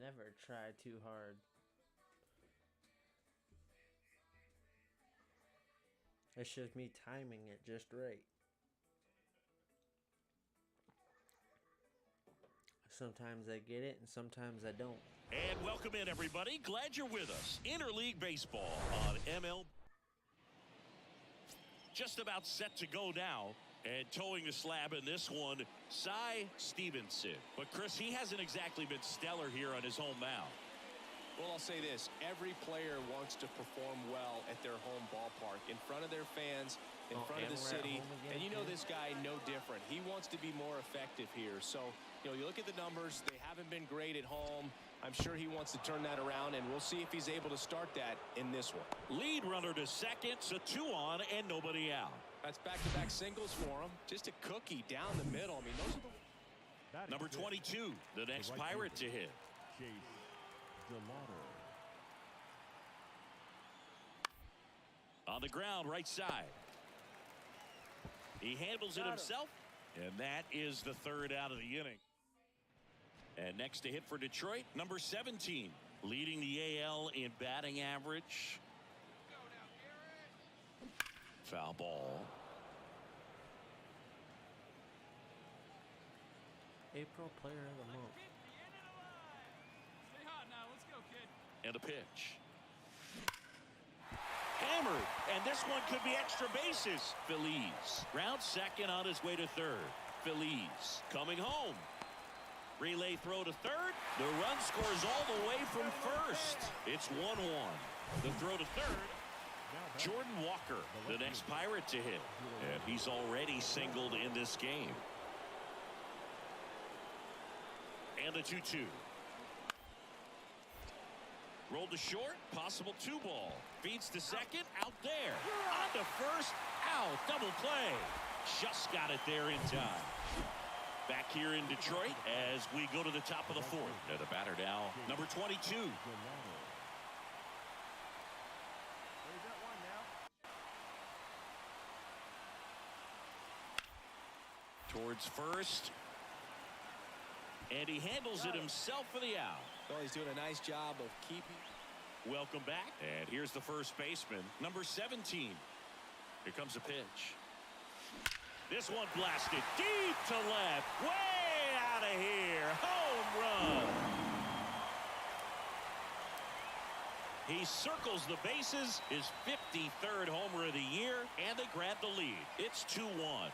never try too hard. It's just me timing it just right. Sometimes I get it and sometimes I don't. And welcome in, everybody. Glad you're with us. Interleague Baseball on ML. Just about set to go now. And towing the slab in this one, Cy Stevenson. But, Chris, he hasn't exactly been stellar here on his home mound. Well, I'll say this. Every player wants to perform well at their home ballpark, in front of their fans, in front of the city. And you know this guy no different. He wants to be more effective here. So, you look at the numbers. They haven't been great at home. I'm sure he wants to turn that around, and we'll see if he's able to start that in this one. Lead runner to second, so 2 on and nobody out. That's back-to-back singles for him. Just a cookie down the middle. I mean, those are the... Number 22, the next Pirate to hit. Chase Gelato. On the ground, right side. He handles it himself, and that is the third out of the inning. And next to hit for Detroit, number 17, leading the AL in batting average. Foul ball. April Player of the Month. Stay hot now. Let's go, kid. And a pitch. Hammered, and this one could be extra bases. Feliz round second on his way to third. Feliz coming home. Relay throw to third. The run scores all the way from first. It's 1-1. The throw to third. Jordan Walker, the next Pirate to hit. And he's already singled in this game. And the 2-2. Rolled to short, possible 2-ball. Feeds to second, out there. On to first, out, double play. Just got it there in time. Back here in Detroit as we go to the top of the fourth. And the batter now, number 22. Towards first. And he handles it himself for the out. Well, he's doing a nice job of keeping. Welcome back. And here's the first baseman, number 17. Here comes a pitch. This one blasted deep to left. Way out of here. Home run. He circles the bases. His 53rd homer of the year. And they grab the lead. It's 2-1.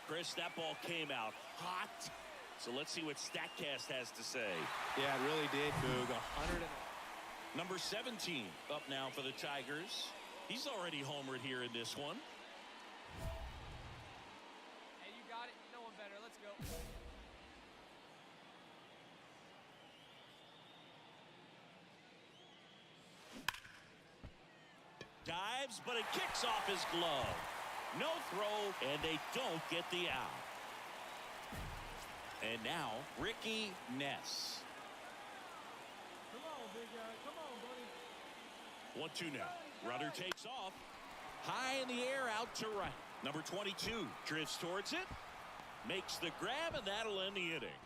Chris, that ball came out hot. So let's see what StatCast has to say. Yeah, it really did, Boog. 100. Number 17 up now for the Tigers. He's already homered here in this one. Hey, you got it. No one better. Let's go. Dives, but it kicks off his glove. No throw, and they don't get the out. And now, Ricky Ness. Come on, big guy. Come on, buddy. 1-2 now. Runner takes off. High in the air, out to right. Number 22 drifts towards it. Makes the grab, and that'll end the inning.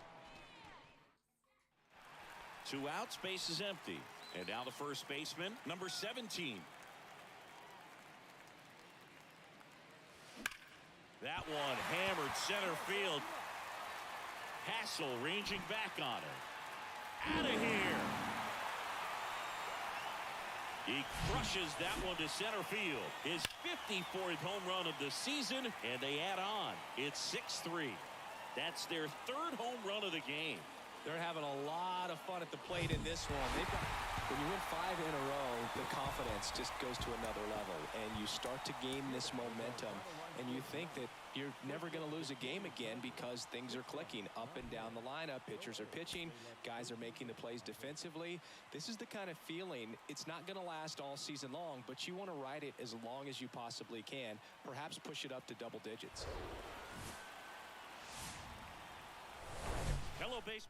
2 outs, base is empty. And now the first baseman, number 17. That one hammered center field. Hassel ranging back on it. Out of here. He crushes that one to center field. His 54th home run of the season, and they add on. It's 6-3. That's their 3rd home run of the game. They're having a lot of fun at the plate in this one. When you win 5 in a row, the confidence just goes to another level, and you start to gain this momentum, and you think that you're never going to lose a game again because things are clicking up and down the lineup. Pitchers are pitching. Guys are making the plays defensively. This is the kind of feeling, it's not going to last all season long, but you want to ride it as long as you possibly can. Perhaps push it up to double digits. Hello, base.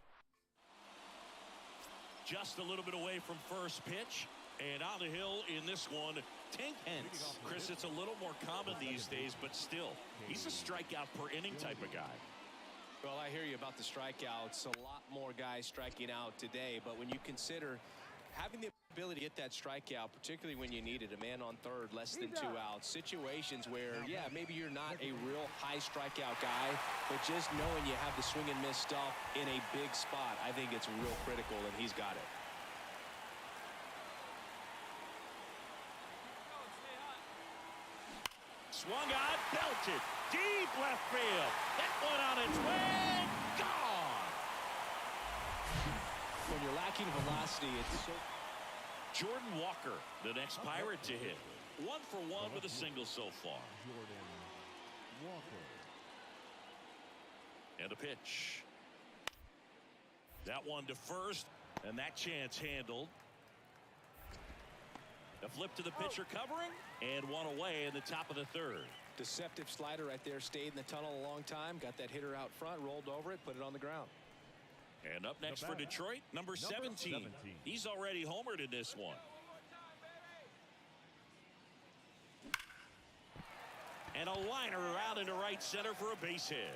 Just a little bit away from first pitch. And on the hill in this one, Tank Hence. Chris, it's a little more common these days, but still, he's a strikeout per inning type of guy. Well, I hear you about the strikeouts. A lot more guys striking out today, but when you consider having the ability to get that strikeout, particularly when you need it, a man on third, less than 2 outs, situations where, yeah, maybe you're not a real high strikeout guy, but just knowing you have the swing and miss stuff in a big spot, I think it's real critical, and he's got it. Swung on, belted, deep left field. That one on its way, gone. When you're lacking velocity, it's so... Jordan Walker, the next Pirate to hit. 1 for 1 with a single so far. Jordan Walker. And a pitch. That one to first, and that chance handled. A flip to the pitcher covering, and one away in the top of the third. Deceptive slider right there, stayed in the tunnel a long time, got that hitter out front, rolled over it, put it on the ground. And up next for Detroit, number 17. He's already homered in this one. And a liner around into right center for a base hit.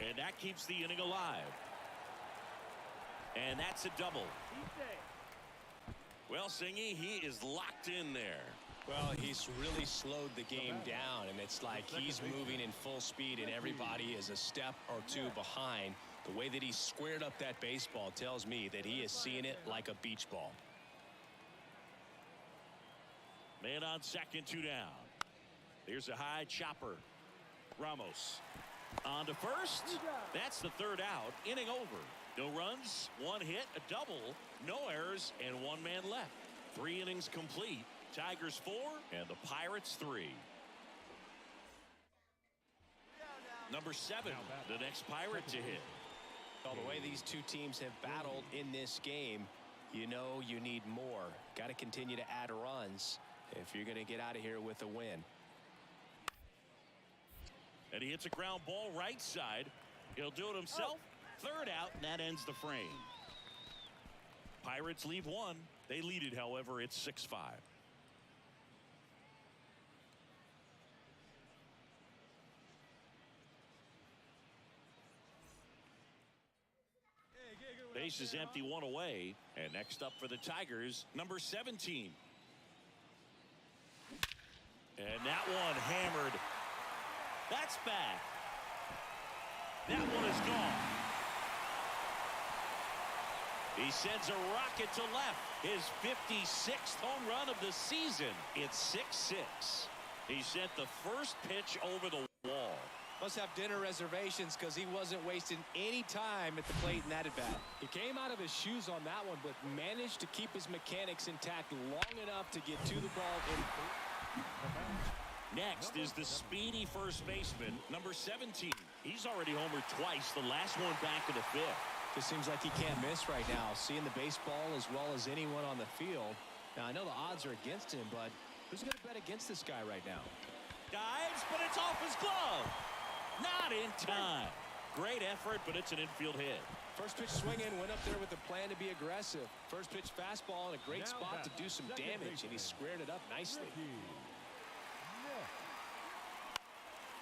And that keeps the inning alive. And that's a double. Well, Singy, he is locked in there. Well, he's really slowed the game down, and it's like he's moving in full speed, and everybody is a step or two behind. The way that he squared up that baseball tells me that he is seeing it like a beach ball. Man on second, 2 down. There's a high chopper. Ramos on to first. That's the third out. Inning over. No runs, 1 hit, a double, no errors, and 1 man left. 3 innings complete. Tigers 4 and the Pirates 3. Number 7, the next Pirate to hit. Well, the way these two teams have battled in this game, you know you need more. Got to continue to add runs if you're going to get out of here with a win. And he hits a ground ball right side. He'll do it himself. Third out, and that ends the frame. Pirates leave 1. They lead it, however, it's 6-5. Base is empty, 1 away. And next up for the Tigers, number 17. And that one hammered. That's back. That one is gone. He sends a rocket to left. His 56th home run of the season. It's 6-6. He sent the first pitch over the wall. Must have dinner reservations because he wasn't wasting any time at the plate in that at bat. He came out of his shoes on that one, but managed to keep his mechanics intact long enough to get to the ball. Next is the speedy first baseman, number 17. He's already homered twice, the last one back in the 5th. Just seems like he can't miss right now, seeing the baseball as well as anyone on the field. Now, I know the odds are against him, but who's going to bet against this guy right now? Dives, but it's off his glove. Not in time. Great effort, but it's an infield hit. First pitch swinging, went up there with a plan to be aggressive. First pitch fastball in a great spot to do some damage, and he squared it up nicely.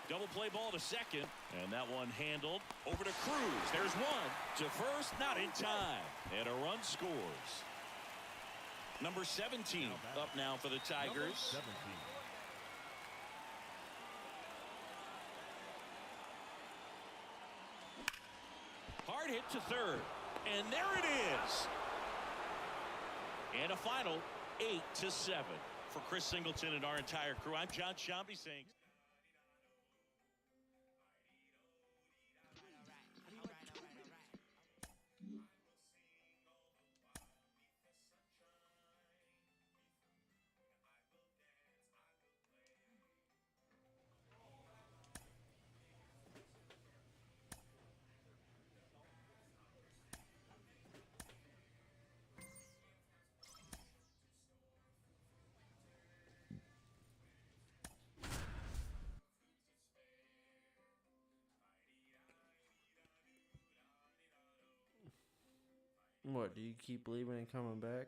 Double play ball to second, and that one handled over to Cruz. There's one to first, not in time, and a run scores. Number 17 up now for the Tigers. Hard hit to third, and there it is. And a final 8-7 for Chris Singleton and our entire crew. I'm John Shambi saying. What, do you keep leaving and coming back?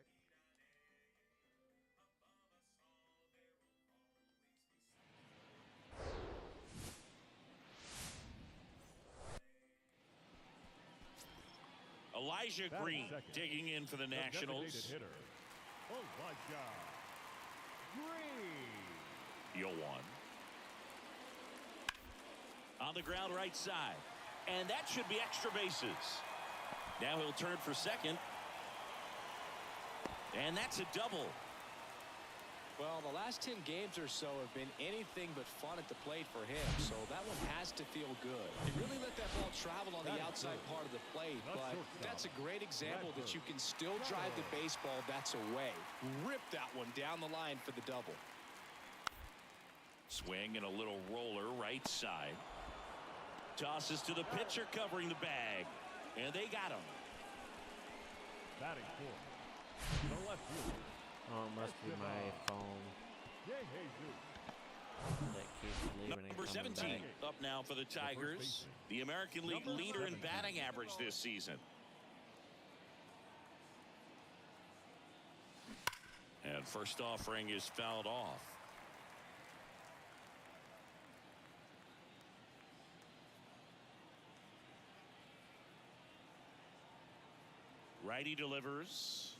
Elijah Batting Green second, digging in for the Nationals. designated hitter, Elijah Green. Yo one. On the ground right side. And that should be extra bases. Now he'll turn for second. And that's a double. Well, the last 10 games or so have been anything but fun at the plate for him, so that one has to feel good. He really let that ball travel on the outside part of the plate, but that's a great example that you can still drive the baseball that's away. Rip that one down the line for the double. Swing and a little roller right side. Tosses to the pitcher covering the bag. And they got him. Batting fourth, the left fielder, Oh, it must be my phone Jay Jesus. that keeps leaving and Number coming 17 back. up now for the Tigers. The American League Number leader in 17. batting average this season. And first offering is fouled off. Righty delivers.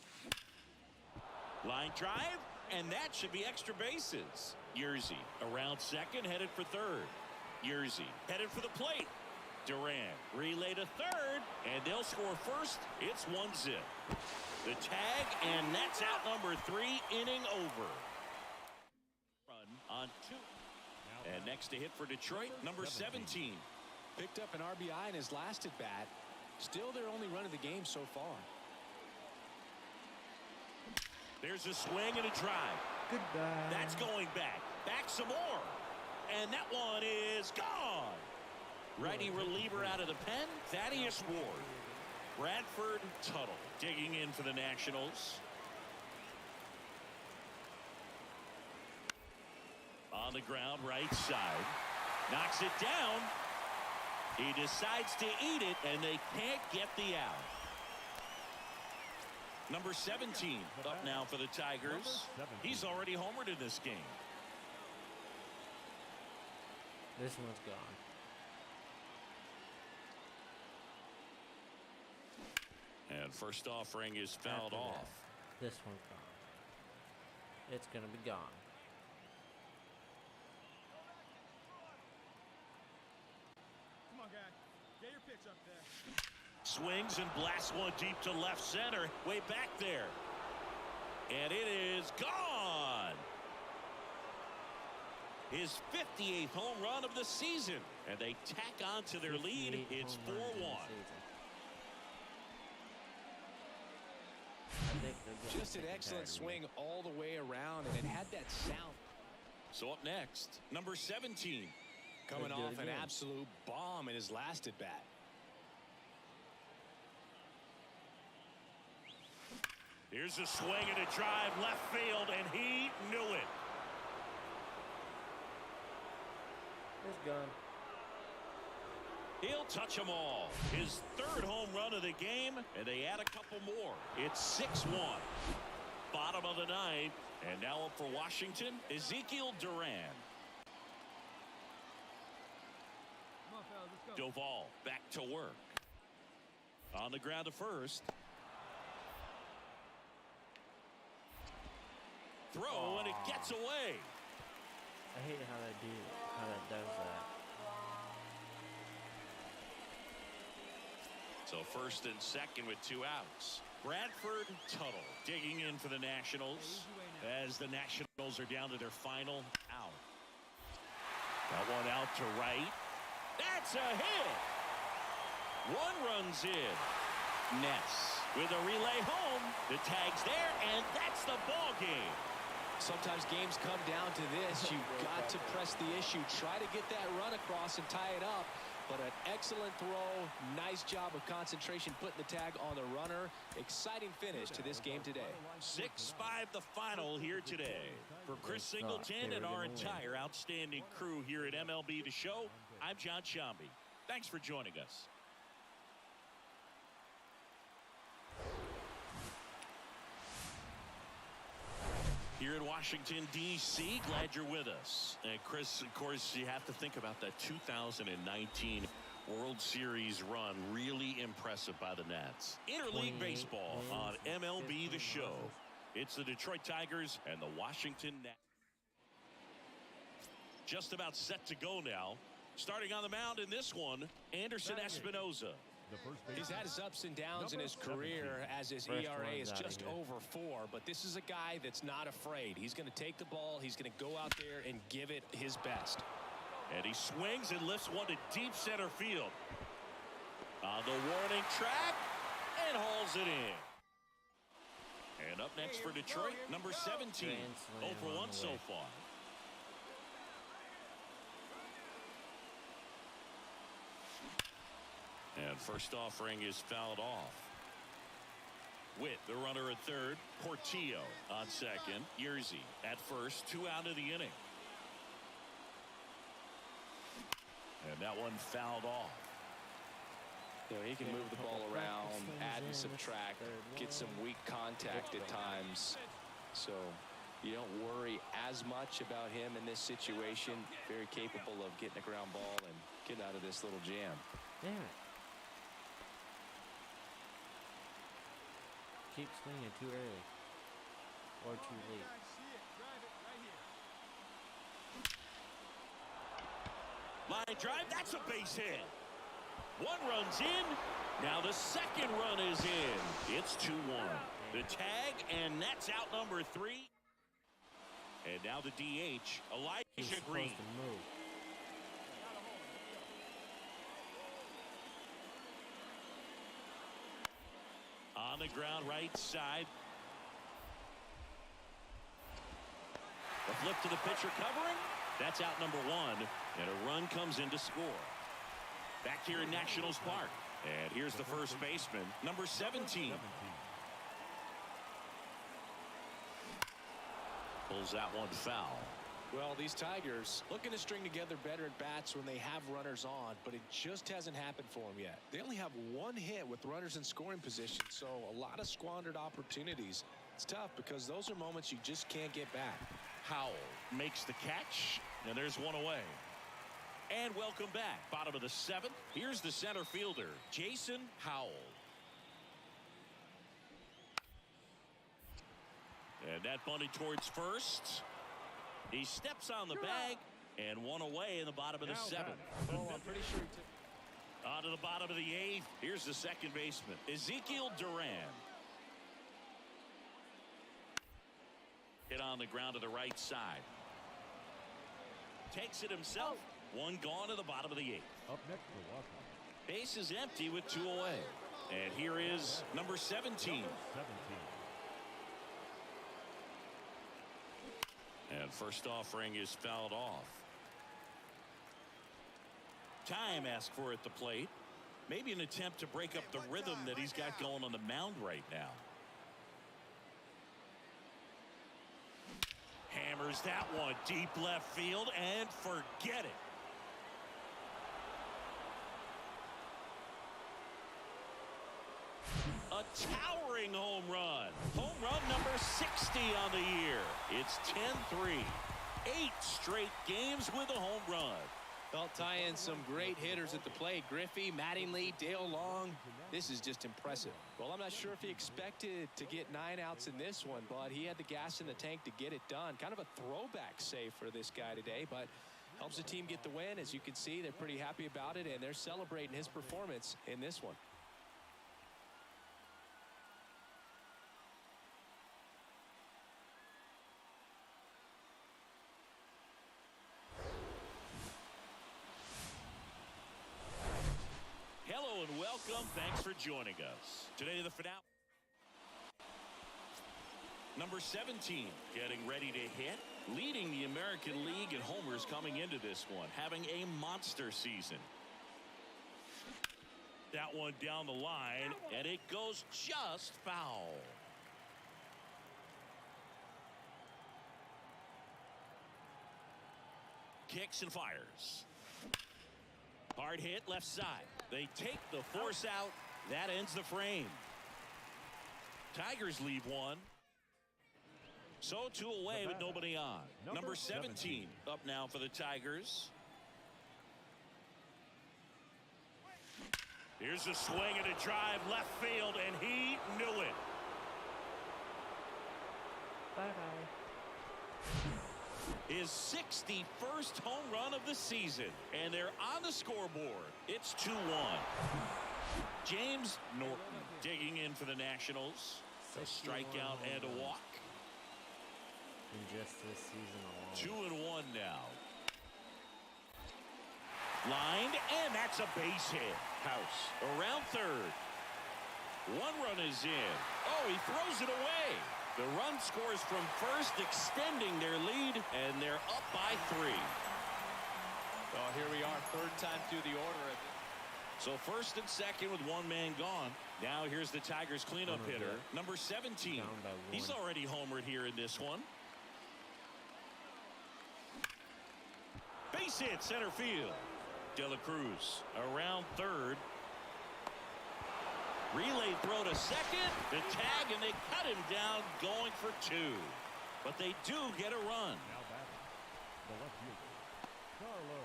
Line drive, and that should be extra bases. Yerzy around second, headed for third. Yerzy headed for the plate. Duran relay to third, and they'll score first. It's 1-0. The tag, and that's out number 3, inning over. Run on 2. And next to hit for Detroit, number 17. Picked up an RBI in his last at bat. Still their only run of the game so far. There's a swing and a drive. Goodbye. That's going back. Back some more. And that one is gone. Righty reliever out of the pen, Thaddeus Ward. Bradford Tuttle digging in for the Nationals. On the ground right side. Knocks it down. He decides to eat it, and they can't get the out. Number 17 up now for the Tigers. He's already homered in this game. This one's gone. And first offering is fouled After off. that, this one's gone. It's going to be gone. Come on, guy. Get your pitch up there. Swings and blasts one deep to left center. Way back there. And it is gone. His 58th home run of the season. And they tack on to their lead. 58 It's home runs in the 4-1. season. I think they're getting Just an sick and excellent tired of me. swing all the way around, and it had that sound. So up next, number 17. Coming Let's do it off an again. absolute bomb in his last at bat. Here's a swing and a drive left field, and he knew it. It's gone. He'll touch them all. His 3rd home run of the game, and they add a couple more. It's 6-1. Bottom of the 9th, and now up for Washington, Ezekiel Duran. Come on, fellas, let's go. Doval back to work. On the ground to first. Throw, and it gets away. I hate how that does that. So first and second with 2 outs. Bradford Tuttle digging in for the Nationals as the Nationals are down to their final out. That one out to right. That's a hit. 1 runs in. Ness with a relay home. The tag's there, and that's the ball game. Sometimes games come down to this. You've got to press the issue. Try to get that run across and tie it up. But an excellent throw. Nice job of concentration putting the tag on the runner. Exciting finish to this game today. 6-5 the final here today. For Chris Singleton and our entire outstanding crew here at MLB The Show, I'm John Shambi. Thanks for joining us. Here in Washington, D.C., glad you're with us. And Chris, of course, you have to think about that 2019 World Series run really impressive by the Nats. Interleague baseball on MLB The Show. It's the Detroit Tigers and the Washington Nats. Just about set to go now. Starting on the mound in this one, Anderson Espinoza. He's had his ups and downs in his career as his ERA is just over 4, but this is a guy that's not afraid. He's going to take the ball, he's going to go out there and give it his best. And he swings and lifts one to deep center field. On the warning track and hauls it in. And up next for Detroit, number 17. 0 for 1 so far. And first offering is fouled off. Witt, the runner at third. Portillo on second. Yerzy at first. 2 out of the inning. And that one fouled off. You know, he can move the ball around, add and subtract, get some weak contact at times. So you don't worry as much about him in this situation. Very capable of getting a ground ball and getting out of this little jam. Damn it. Keep swinging too early. Or too late. Line drive, that's a base hit. 1 run's in. Now the second run is in. It's 2-1. The tag, and that's out number 3. And now the DH, Elijah Green. On the ground, right side. The flip to the pitcher covering. That's out number 1. And a run comes in to score. Back here in Nationals Park. And here's the first baseman, number 17. Pulls that one foul. Well, these Tigers looking to string together better at bats when they have runners on, but it just hasn't happened for them yet. They only have 1 hit with runners in scoring position, so a lot of squandered opportunities. It's tough because those are moments you just can't get back. Howell makes the catch, and there's 1 away. And welcome back. Bottom of the 7th. Here's the center fielder, Jason Howell. And that bunted towards first. He steps on the bag, and 1 away in the bottom of the 7th. Oh, I'm pretty sure he took. On to the bottom of the 8th. Here's the second baseman, Ezekiel Duran. Hit on the ground to the right side. Takes it himself. 1 gone to the bottom of the 8th. Up next for Washington. Base is empty with 2 away. And here is number 17. 17. And first offering is fouled off. Time asked for at the plate. Maybe an attempt to break up the rhythm that he's got going on the mound right now. Hammers that one deep left field and forget it. A towering home run. Home run number 60 on the year. It's 10-3. 8 straight games with a home run. Well, tie in some great hitters at the plate. Griffey, Mattingly, Dale Long. This is just impressive. Well, I'm not sure if he expected to get 9 outs in this one, but he had the gas in the tank to get it done. Kind of a throwback save for this guy today, but helps the team get the win. As you can see, they're pretty happy about it, and they're celebrating his performance in this one. Hello and welcome. Thanks for joining us. Today the finale. Number 17 getting ready to hit. Leading the American League in homers coming into this one. Having a monster season. That one down the line. And it goes just foul. Kicks and fires. Hard hit left side. They take the force out. That ends the frame. Tigers leave 1. So 2 away with nobody on. Number 17 up now for the Tigers. Here's a swing and a drive left field, and he knew it. Bye-bye. His 61st home run of the season, and they're on the scoreboard. It's 2-1. James Norton digging in for the Nationals. A strikeout and a walk. In just this season alone. 2-1 now. Lined, and that's a base hit. House around third. One run is in. Oh, he throws it away. The run scores from first, extending their lead, and they're up by 3. Well, here we are, third time through the order. So first and second with one man gone. Now here's the Tigers cleanup hitter, number 17. Down by 1. He's already homered here in this one. Base hit center field. De La Cruz around third. Relay throw to second. The tag, and they cut him down going for 2. But they do get a run. Now batting, the left fielder, Carlo.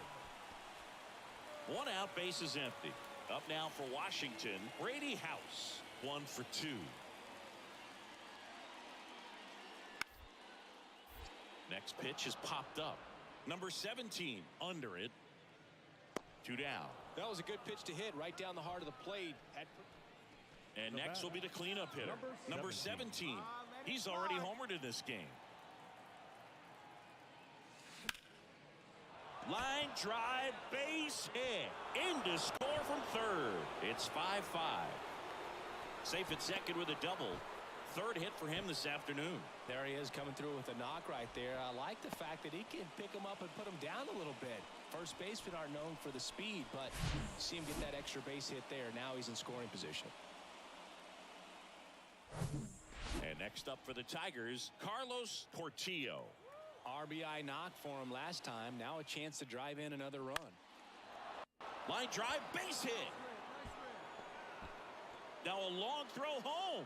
One out, base is empty. Up now for Washington, Brady House. 1 for 2. Next pitch is popped up. Number 17 under it. 2 down. That was a good pitch to hit right down the heart of the plate. And next will be the cleanup hitter, number 17. He's already homered in this game. Line drive, base hit. In to score from third. It's 5-5. Safe at second with a double. Third hit for him this afternoon. There he is coming through with a knock right there. I like the fact that he can pick him up and put him down a little bit. First basemen aren't known for the speed, but see him get that extra base hit there. Now he's in scoring position. And next up for the Tigers, Carlos Portillo. RBI knock for him last time. Now a chance to drive in another run. Line drive, base hit. Now a long throw home.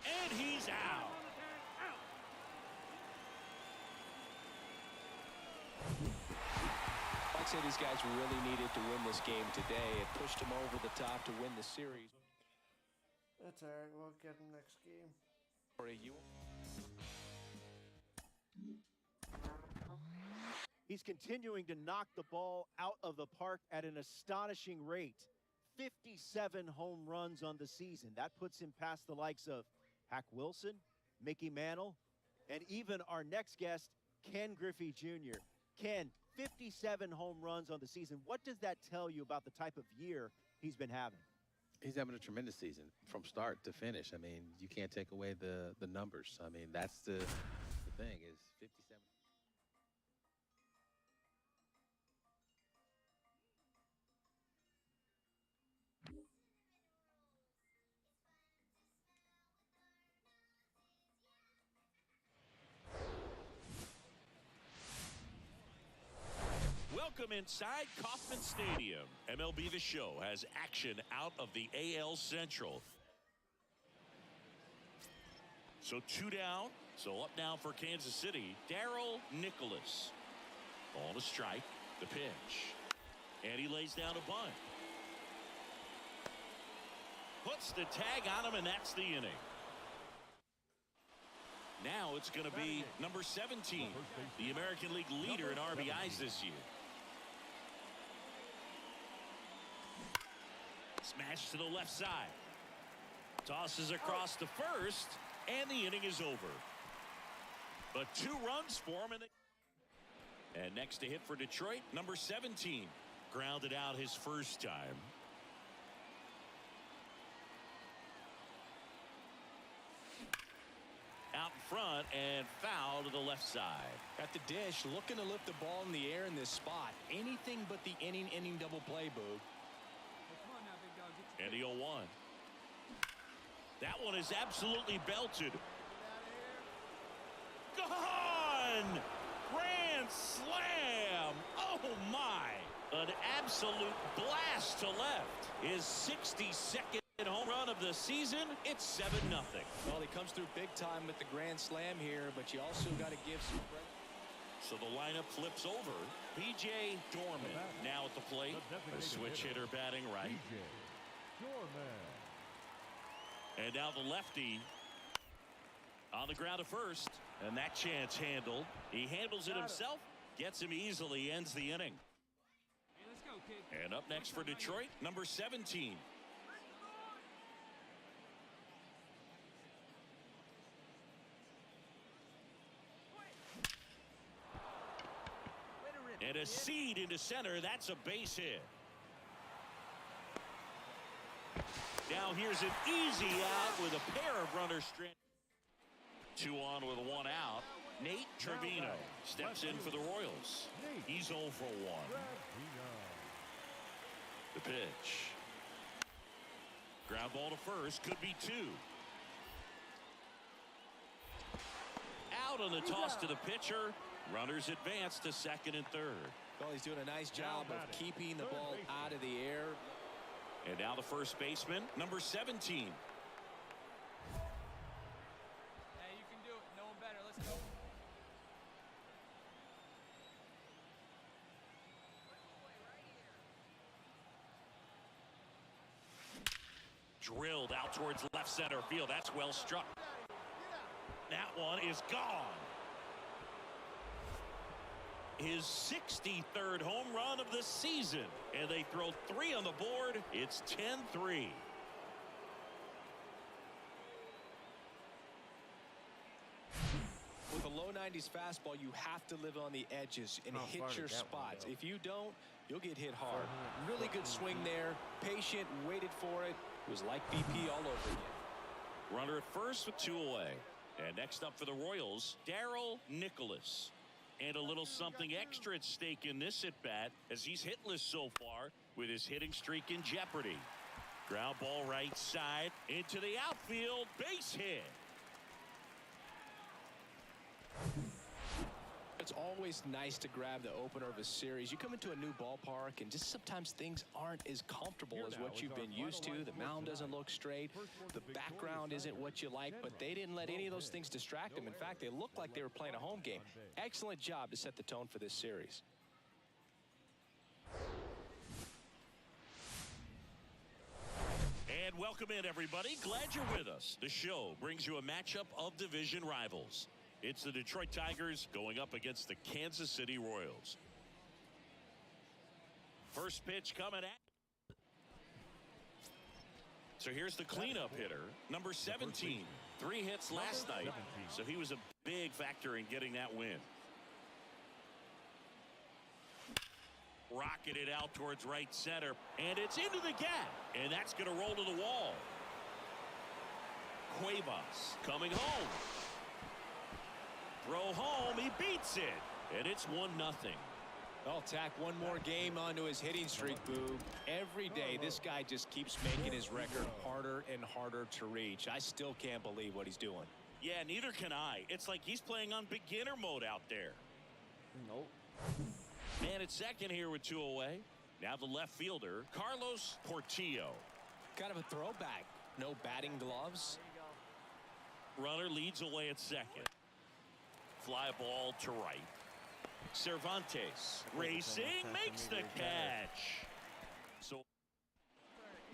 And he's out. I'd say these guys really needed to win this game today. It pushed them over the top to win the series. That's alright. We'll get him next game. He's continuing to knock the ball out of the park at an astonishing rate. 57 home runs on the season. That puts him past the likes of Hack Wilson, Mickey Mantle, and even our next guest, Ken Griffey Jr. Ken, 57 home runs on the season. What does that tell you about the type of year he's been having? He's having a tremendous season from start to finish. I mean, you can't take away the numbers. I mean, that's the thing is 57. Welcome inside Kauffman Stadium. MLB The Show has action out of the AL Central. So 2 down. So up now for Kansas City, Darryl Nicholas. Ball to strike. The pitch. And he lays down a bunt. Puts the tag on him, and that's the inning. Now it's going to be number 17, the American League leader in RBIs this year. Smash to the left side. Tosses across to first, and the inning is over. But 2 runs for him. And next to hit for Detroit, number 17. Grounded out his first time. Out in front and foul to the left side. At the dish, looking to lift the ball in the air in this spot. Anything but the inning double play, Boog. And the 0-1. That one is absolutely belted. Gone! Grand slam! Oh my! An absolute blast to left. His 62nd home run of the season. It's 7-0. Well, he comes through big time with the grand slam here, but you also got to give some credit. So the lineup flips over. P.J. Dorman now at the plate. A switch hitter batting right. And now the lefty on the ground to first. And that chance handled. He handles it himself. Gets him easily. Ends the inning. Hey, let's go, kid. And up next for Detroit, number 17. And a seed into center. That's a base hit. Now here's an easy out with a pair of runners stranded. 2 on with 1 out. Nate Trevino steps in for the Royals. He's 0 for 1. The pitch. Ground ball to first. Could be 2. Out on the toss to the pitcher. Runners advance to second and third. Well, he's doing a nice job of keeping the ball out of the air. And now the first baseman, number 17. Hey, you can do it. No one better. Let's go. Drilled out towards left center field. That's well struck. That one is gone. His 63rd home run of the season. And they throw 3 on the board. It's 10-3. With a low 90s fastball, you have to live on the edges and hit your spots. If you don't, you'll get hit hard. Really good swing there. Patient, waited for it. It was like BP all over again. Runner at first with 2 away. And next up for the Royals, Darryl Nicholas. And a little something extra at stake in this at-bat as he's hitless so far with his hitting streak in jeopardy. Ground ball right side into the outfield. Base hit. It's always nice to grab the opener of a series. You come into a new ballpark and just sometimes things aren't as comfortable as what you've been used to. The mound doesn't look straight. The background isn't what you like, but they didn't let any of those things distract them. In fact, they looked like they were playing a home game. Excellent job to set the tone for this series. And welcome in, everybody. Glad you're with us. The show brings you a matchup of division rivals. It's the Detroit Tigers going up against the Kansas City Royals. First pitch coming at. So here's the cleanup hitter, number 17. 3 hits last night, so he was a big factor in getting that win. Rocketed out towards right center, and it's into the gap, and that's going to roll to the wall. Cuevas coming home. Throw home, he beats it, and it's 1-0. I'll tack one more game onto his hitting streak, Boo. Every day, this guy just keeps making his record harder and harder to reach. I still can't believe what he's doing. Yeah, neither can I. It's like he's playing on beginner mode out there. Nope. Man at second here with 2 away. Now the left fielder, Carlos Portillo. Kind of a throwback. No batting gloves. Runner leads away at second. Fly ball to right. Cervantes racing, makes the catch. So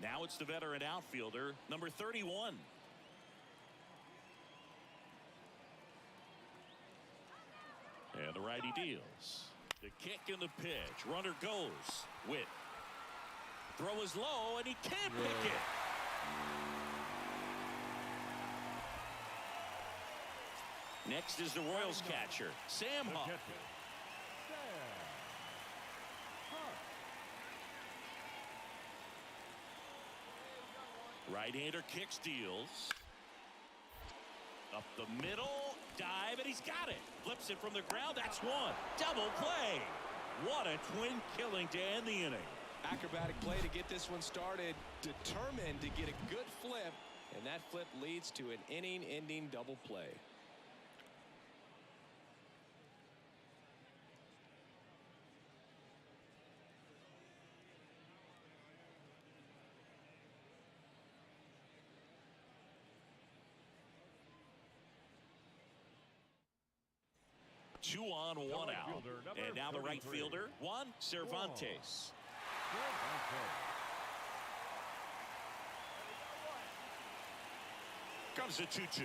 now it's the veteran outfielder, number 31. And the righty deals. The kick and the pitch. Runner goes. Witt. Throw is low, and he can't pick it. Next is the Royals catcher, Sam Huff. Right-hander kicks, deals. Up the middle, dive, and he's got it. Flips it from the ground, that's 1. Double play. What a twin killing to end the inning. Acrobatic play to get this one started. Determined to get a good flip, and that flip leads to an inning-ending double play. 2 on, 1 out. And now the right fielder, Juan Cervantes. Comes a 2-2.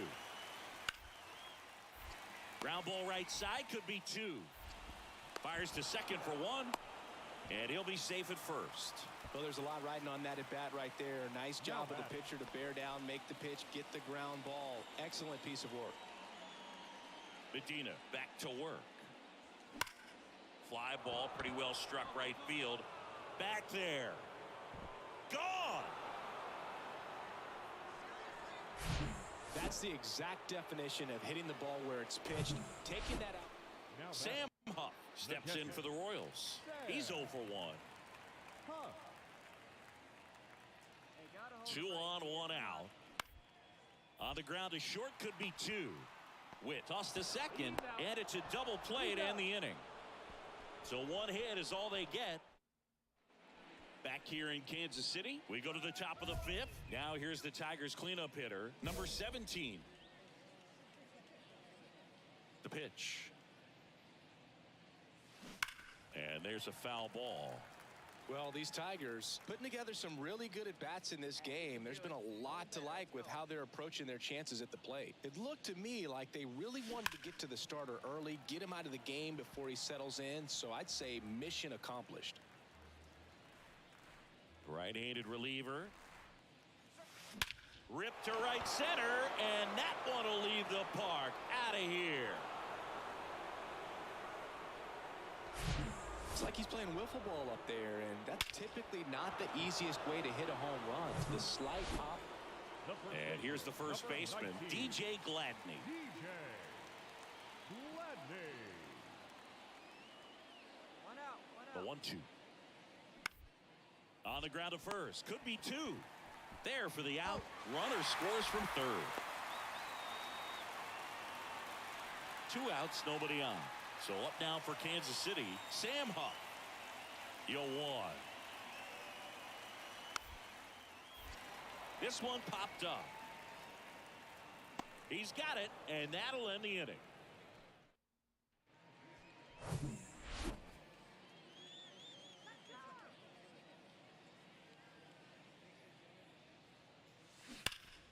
Ground ball right side, could be 2. Fires to second for 1. And he'll be safe at first. Well, there's a lot riding on that at bat right there. Nice job of the pitcher to bear down, make the pitch, get the ground ball. Excellent piece of work. Medina back to work. Fly ball pretty well struck right field. Back there. Gone. That's the exact definition of hitting the ball where it's pitched. Taking that out. Sam Huff steps in for the Royals. He's 0 for 1. 2 on, 1 out. On the ground to short, could be 2. Witt tossed to second, and it's a double play to end the inning. So 1 hit is all they get. Back here in Kansas City, we go to the top of the 5th. Now here's the Tigers cleanup hitter, number 17. The pitch. And there's a foul ball. Well, these Tigers putting together some really good at-bats in this game. There's been a lot to like with how they're approaching their chances at the plate. It looked to me like they really wanted to get to the starter early, get him out of the game before he settles in. So I'd say mission accomplished. Right-handed reliever. Ripped to right center, and that one will leave the park. Out of here. It's like he's playing wiffle ball up there, and that's typically not the easiest way to hit a home run. The slight hop. And here's the first baseman, DJ Gladney. The 1-2. On the ground to first. Could be 2. There for the out. Runner scores from third. 2 outs, nobody on. So up now for Kansas City, Sam Huff. Yo 1. This one popped up. He's got it, and that'll end the inning.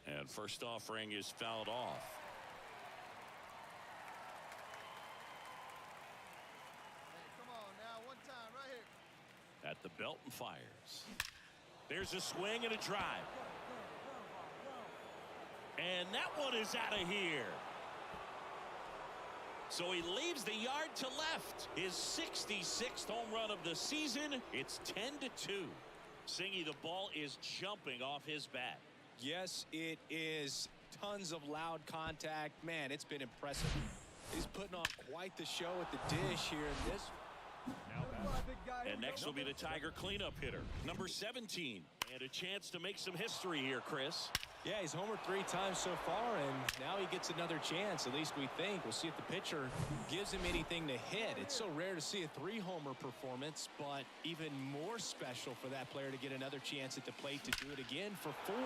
And first offering is fouled off. At the belt and fires. There's a swing and a drive. And that one is out of here. So he leaves the yard to left. His 66th home run of the season. It's 10-2. Singy, the ball is jumping off his bat. Yes, it is. Tons of loud contact. Man, it's been impressive. He's putting on quite the show at the dish here in this. And next will be the Tiger cleanup hitter, number 17. And a chance to make some history here, Chris. Yeah, he's homered 3 times so far, and now he gets another chance, at least we think. We'll see if the pitcher gives him anything to hit. It's so rare to see a 3-homer performance, but even more special for that player to get another chance at the plate to do it again for 4.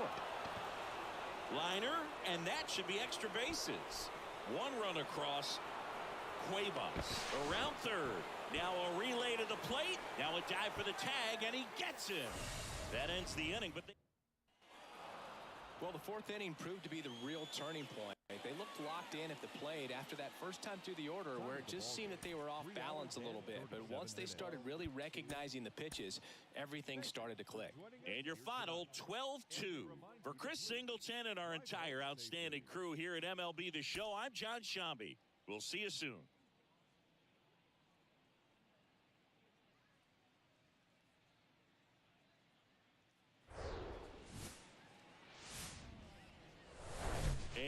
Liner, and that should be extra bases. 1 run across. Cuevas around third. Now a relay to the plate. Now a dive for the tag, and he gets him. That ends the inning, but well, the 4th inning proved to be the real turning point. They looked locked in at the plate after that first time through the order where it just seemed that they were off balance a little bit. But once they started really recognizing the pitches, everything started to click. And your final 12-2. For Chris Singleton and our entire outstanding crew here at MLB The Show, I'm John Shambi. We'll see you soon.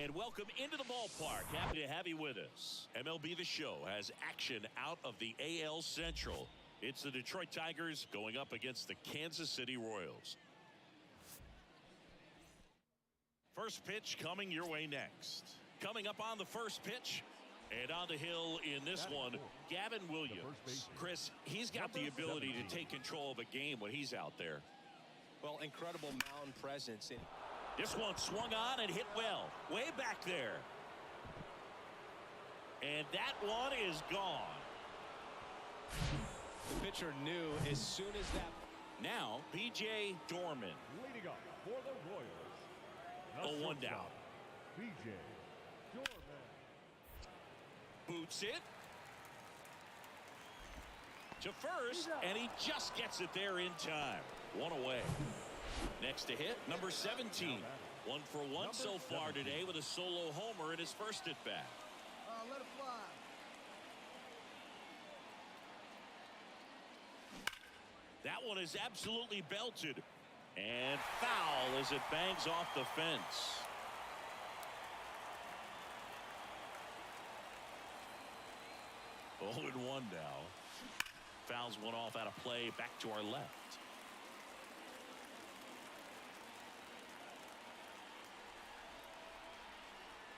And welcome into the ballpark. Happy to have you with us. MLB The Show has action out of the AL Central. It's the Detroit Tigers going up against the Kansas City Royals. First pitch coming your way next. Coming up on the first pitch. And on the hill in this one, Gavin Williams. Chris, he's got the ability to take control of a game when he's out there. Well, incredible mound presence. This one swung on and hit well. Way back there. And that one is gone. The pitcher knew as soon as that. Now, B.J. Dorman. Leading up for the Royals. The 0-1 down. shortstop, B.J. Dorman. Boots it to first, and he just gets it there in time. One away. Next to hit, number 17. 1 for 1 so far today with a solo homer in his first at bat. Let it fly. That one is absolutely belted. And foul as it bangs off the fence. Oh, and 1 now. Fouls one off out of play back to our left.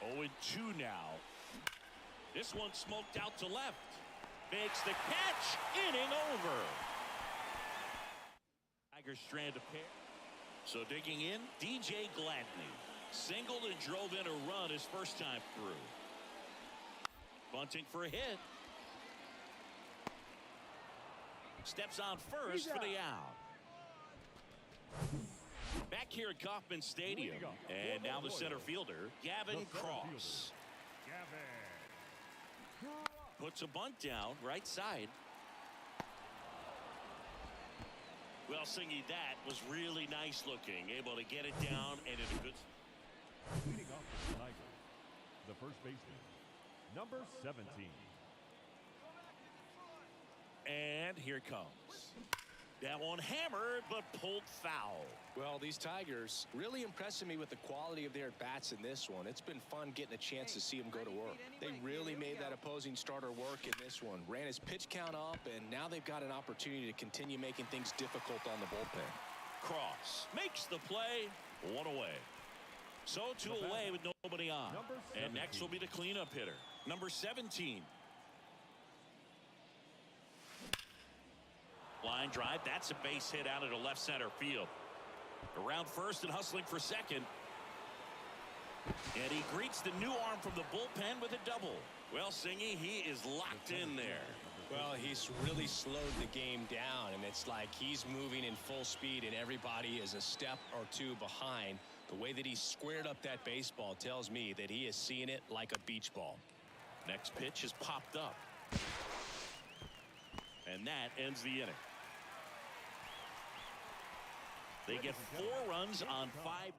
Oh, and 2 now. This one smoked out to left. Makes the catch. Inning over. Tigers strand a pair. So digging in, DJ Gladney. Singled and drove in a run his first time through. Bunting for a hit. Steps on first for the out. Back here at Kauffman Stadium. And now the center fielder, Gavin Cross. Puts a bunt down right side. Well, Singy, that was really nice looking. Able to get it down and in a good. Leading off for the Tigers, the first baseman, number 17. And here it comes. That one hammered, but pulled foul. Well, these Tigers really impressing me with the quality of their at-bats in this one. It's been fun getting a chance to see them go to work. They really made that opposing starter work in this one. Ran his pitch count up, and now they've got an opportunity to continue making things difficult on the bullpen. Cross makes the play. 1 away. So 2 away with nobody on. And next will be the cleanup hitter, number 17. Line drive. That's a base hit out into left center field. Around first and hustling for second. And he greets the new arm from the bullpen with a double. Well, Singy, he is locked in there. Well, he's really slowed the game down, and it's like he's moving in full speed, and everybody is a step or 2 behind. The way that he squared up that baseball tells me that he is seeing it like a beach ball. Next pitch is popped up. And that ends the inning. They get 4 runs on 5.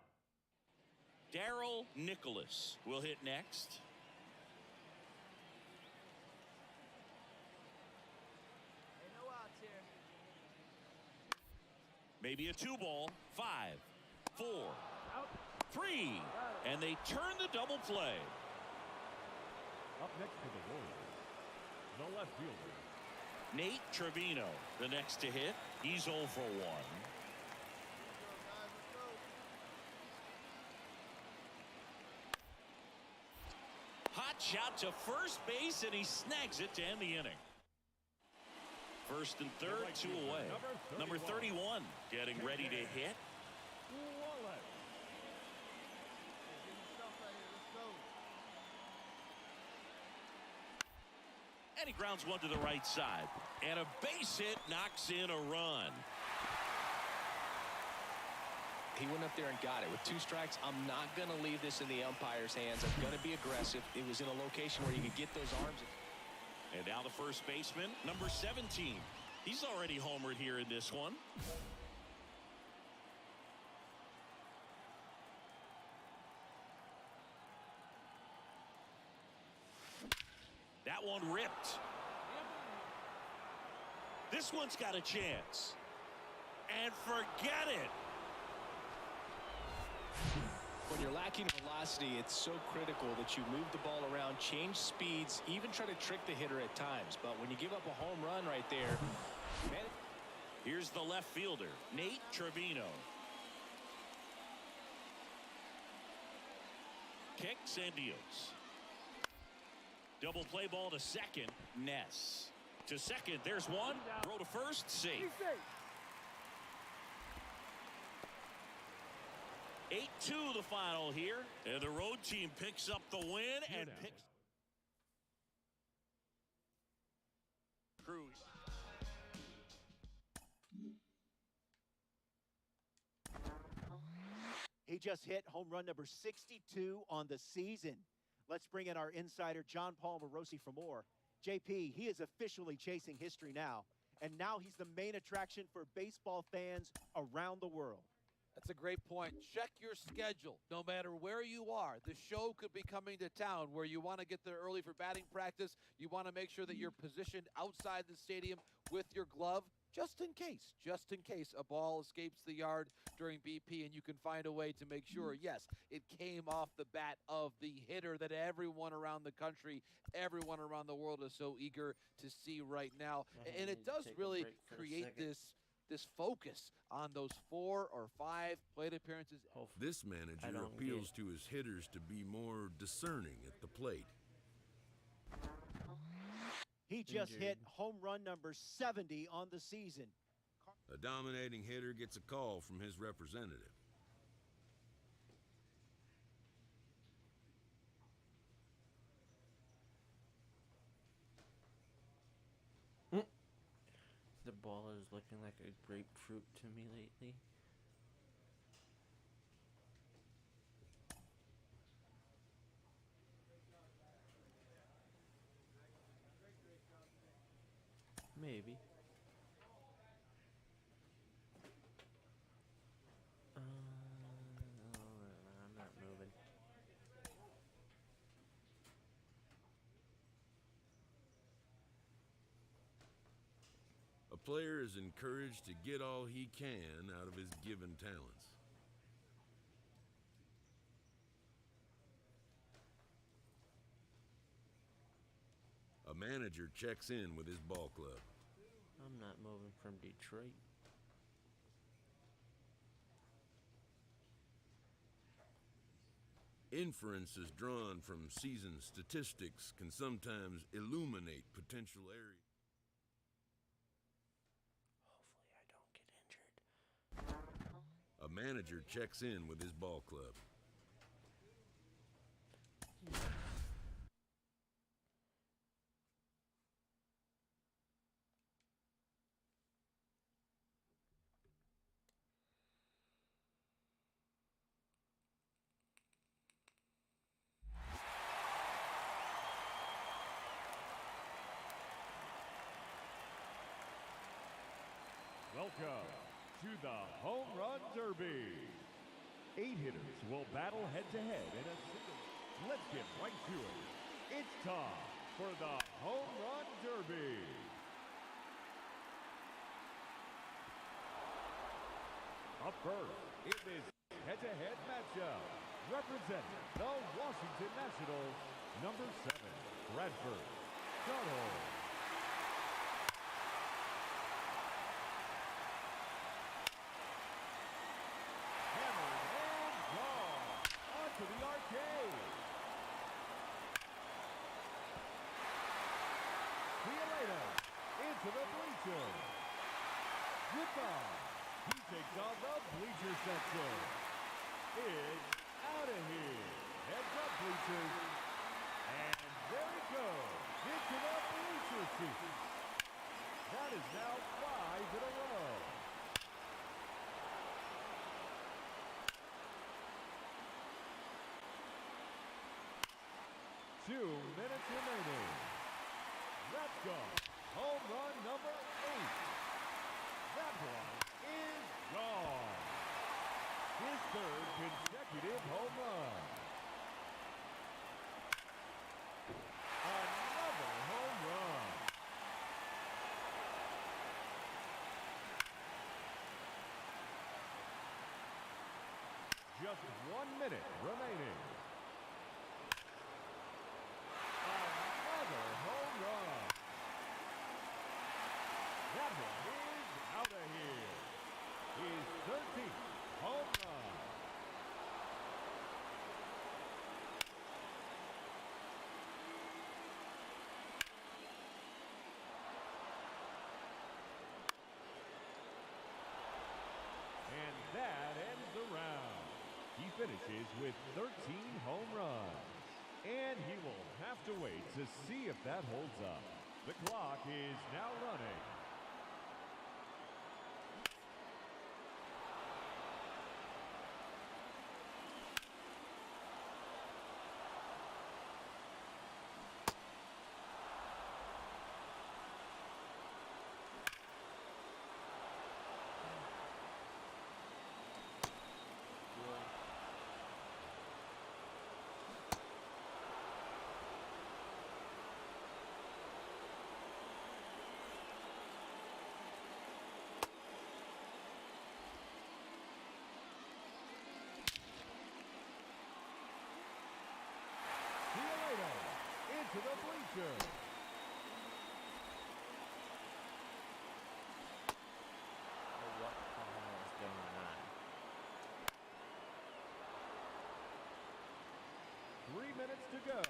Darryl Nicholas will hit next. Maybe a 2-ball. 5, 4, 3, and they turn the double play. Up next for the Warriors, the left fielder, Nate Trevino, the next to hit. He's 0 for 1. Hot shot to first base, and he snags it to end the inning. First and third, 2 away. Number 31 getting ready to hit. Wallace. And he grounds one to the right side. And a base hit knocks in a run. He went up there and got it. With 2 strikes, I'm not going to leave this in the umpire's hands. I'm going to be aggressive. It was in a location where you could get those arms. And now the first baseman, number 17. He's already homered here in this one. That one ripped. This one's got a chance. And forget it. When you're lacking velocity, it's so critical that you move the ball around, change speeds, even try to trick the hitter at times. But when you give up a home run right there, man. Here's the left fielder, Nate Trevino. Kicks and deals. Double play ball to second. Ness. To second, there's one. Throw to first, safe. 8-2 the final here. And the road team picks up the win and picks. Cruz. He just hit home run number 62 on the season. Let's bring in our insider, John Paul Morosi, for more. JP, he is officially chasing history now, and now he's the main attraction for baseball fans around the world. That's a great point. Check your schedule. No matter where you are, the show could be coming to town where you want to get there early for batting practice. You want to make sure that you're positioned outside the stadium with your glove, just in case a ball escapes the yard during BP, and you can find a way to make sure, yes, it came off the bat of the hitter that everyone around the country, everyone around the world is so eager to see right now. And it does really create this focus on those 4 or 5 plate appearances. This manager appeals to his hitters to be more discerning at the plate. He just hit home run number 70 on the season. A dominating hitter gets a call from his representative. The ball is looking like a grapefruit to me lately. Maybe. I'm not moving. A player is encouraged to get all he can out of his given talents. A manager checks in with his ball club. I'm not moving from Detroit. Inferences drawn from season statistics can sometimes illuminate potential areas. Hopefully I don't get injured. A manager checks in with his ball club. Welcome to the Home Run Derby. 8 hitters will battle head-to-head in a single. Let's get right to it. It's time for the Home Run Derby. Up first, in this head-to-head matchup, representing the Washington Nationals, number 7, Bradford Tuttle. To the arcade. See you later. Into the bleachers. Goodbye. He takes on the bleacher section. It's out of here. Heads up, bleachers. And there he goes. Into the bleacher seat. That is now 5 in a row. Two minutes remaining. Let's go. Home run number 8. That one is gone. His 3rd consecutive home run. Another home run. Just 1 minute remaining. Another home run. That one is out of here. His 13th home run. And that ends the round. He finishes with 13 home runs. And he will have to wait to see if that holds up. The clock is now running. To the bleachers. What the hell is going on? 3 minutes to go.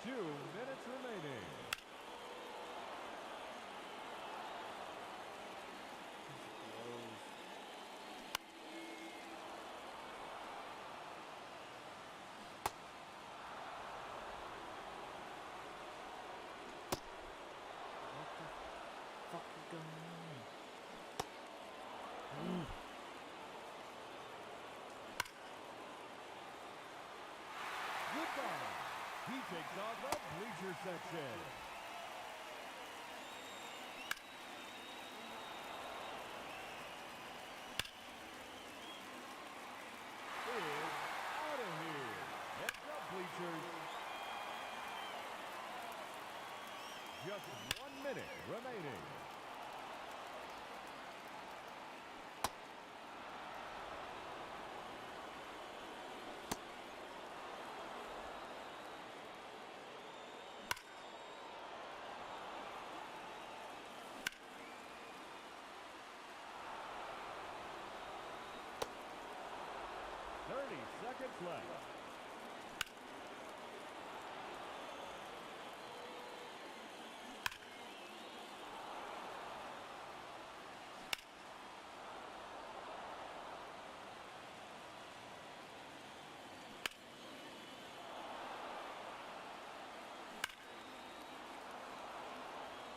Two minutes remaining. What the fuck is going on? Goodbye. He takes off the bleacher section. Is out of here. Heads up, bleachers. Just 1 minute remaining. Seconds left.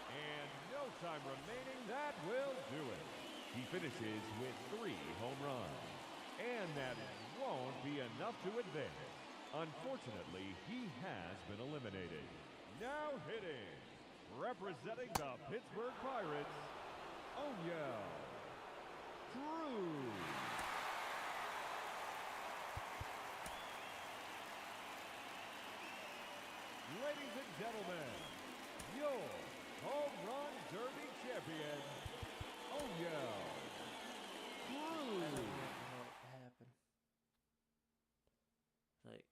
And no time remaining. That will do it. He finishes with 3 home runs. And that won't be enough to advance. Unfortunately, he has been eliminated. Now hitting, representing the Pittsburgh Pirates, Onyel Cruz. Ladies and gentlemen, your home run derby champion, Onyel Cruz. Like,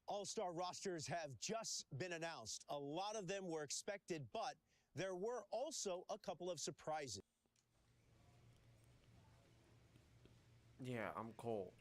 All-star rosters have just been announced. A lot of them were expected, but there were also a couple of surprises. yeah, I'm cold.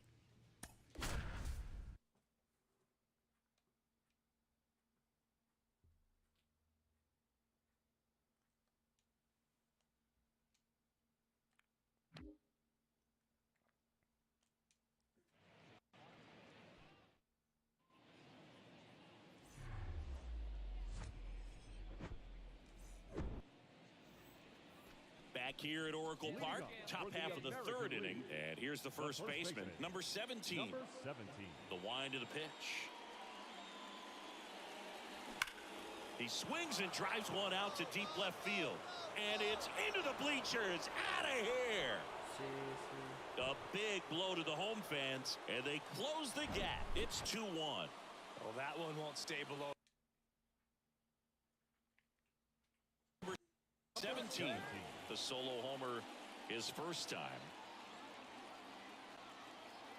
Back here at Oracle Park, top half of the third inning, and here's the first baseman, number 17. Number 17. The wind of the pitch. He swings and drives one out to deep left field, and it's into the bleachers, out of here. Seriously? A big blow to the home fans, and they close the gap. It's 2-1. Well, that one won't stay below. 17, the solo homer his first time.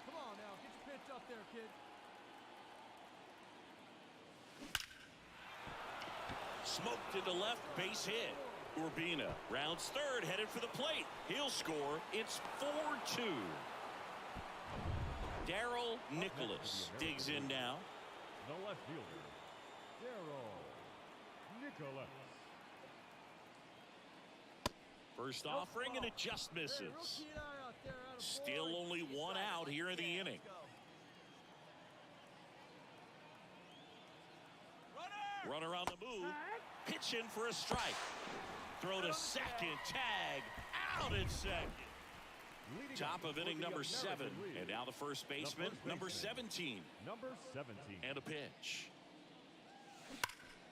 Come on now, get your pitch up there, kid. Smoked into left, base hit. Urbina rounds third, headed for the plate. He'll score. It's 4-2. Darryl Nicholas digs in now. The left fielder, Darryl Nicholas. First offering, and it just misses. Still only one out here in the inning. Runner on the move. Pitch in for a strike. Throw to second. Tag. Out at second. Top of inning number 7. And now the first baseman, number 17. Number 17. And a pitch.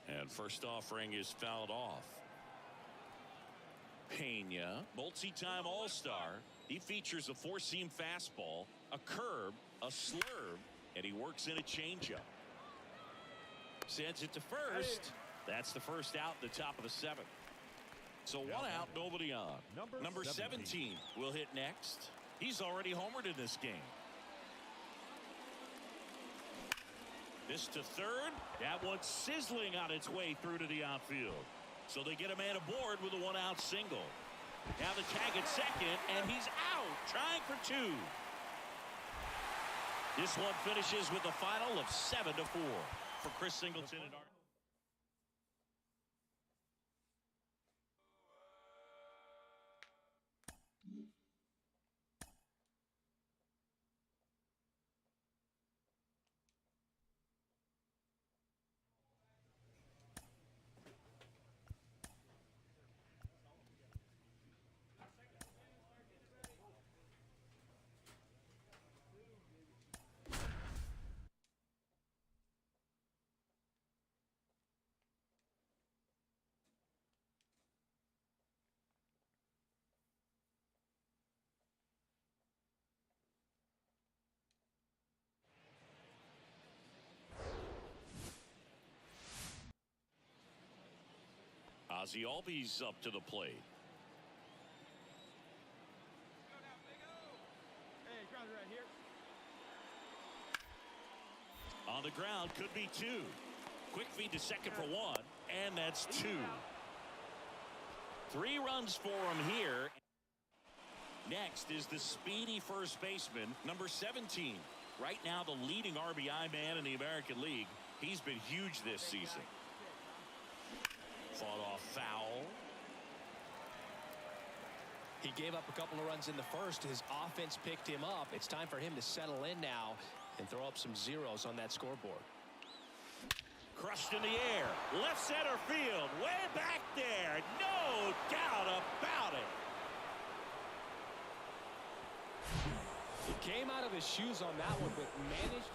And first offering is fouled off. Pena, multi-time All-Star. He features a four-seam fastball, a curve, a slurve, and he works in a changeup. Sends it to first. That's the first out at the top of the 7th. So one out, nobody on. Number 17 will hit next. He's already homered in this game. This to third. That one's sizzling on its way through to the outfield. So they get a man aboard with a one-out single. Now the tag at second, and he's out, trying for 2. This one finishes with a final of 7-4 for Chris Singleton and Art. Ozzie Albies up to the plate. Hey, ground right here. On the ground, could be 2. Quick feed to second for 1, and that's 2. 3 runs for him here. Next is the speedy first baseman, number 17. Right now, the leading RBI man in the American League. He's been huge this season. Fought off foul. He gave up a couple of runs in the first. His offense picked him up. It's time for him to settle in now and throw up some zeros on that scoreboard. Crushed in the air. Left center field. Way back there. No doubt about it. He came out of his shoes on that one, but managed.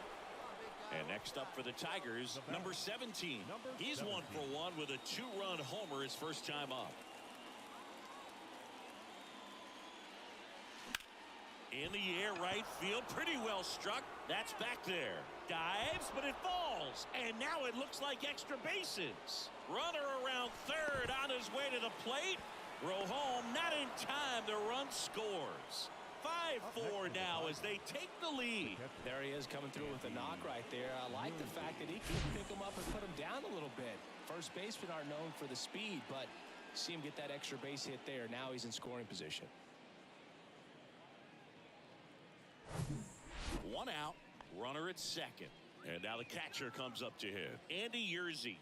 And next up for the Tigers, number 17. He's 1 for 1 with a 2-run homer his first time up. In the air, right field, pretty well struck. That's back there. Dives, but it falls. And now it looks like extra bases. Runner around third on his way to the plate. Row home, not in time. The run scores. 5-4 now as they take the lead. There he is coming through with a knock right there. I like the fact that he can pick him up and put him down a little bit. First basemen are known for the speed, but see him get that extra base hit there. Now he's in scoring position. 1 out, runner at second. And now the catcher comes up to hit. Andy Yerzy.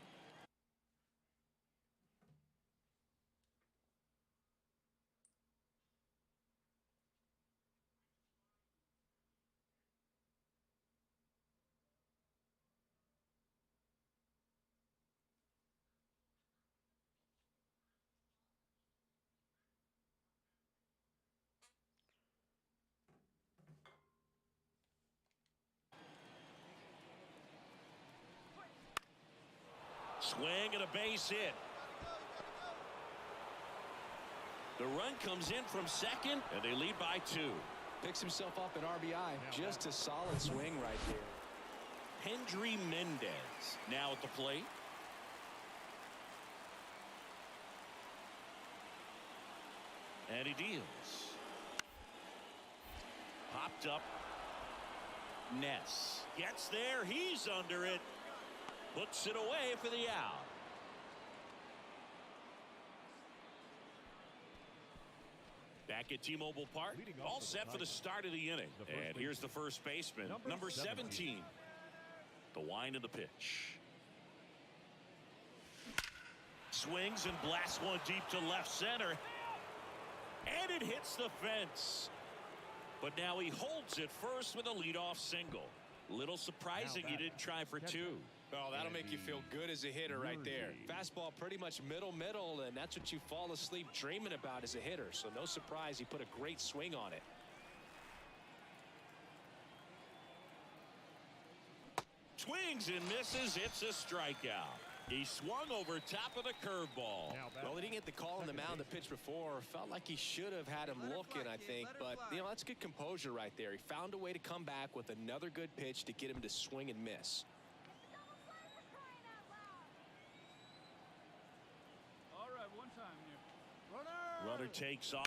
Swing and a base hit. The run comes in from second, and they lead by 2. Picks himself up an RBI. Just a solid swing right there. Hendry Mendez now at the plate. And he deals. Popped up. Ness gets there. He's under it. Puts it away for the out. Back at T-Mobile Park, all set for the start of the inning. And here's the first baseman, number 17. The wind of the pitch. Swings and blasts one deep to left center. And it hits the fence. But now he holds it first with a leadoff single. Little surprising he didn't try for two. Oh, that'll make you feel good as a hitter right there. Fastball pretty much middle, and that's what you fall asleep dreaming about as a hitter. So no surprise he put a great swing on it. Swings and misses. It's a strikeout. He swung over top of the curveball. Well, he didn't get the call on the mound the pitch before. Felt like he should have had him looking, I think. But, you know, that's good composure right there. He found a way to come back with another good pitch to get him to swing and miss. All right, one time here. Runner takes off.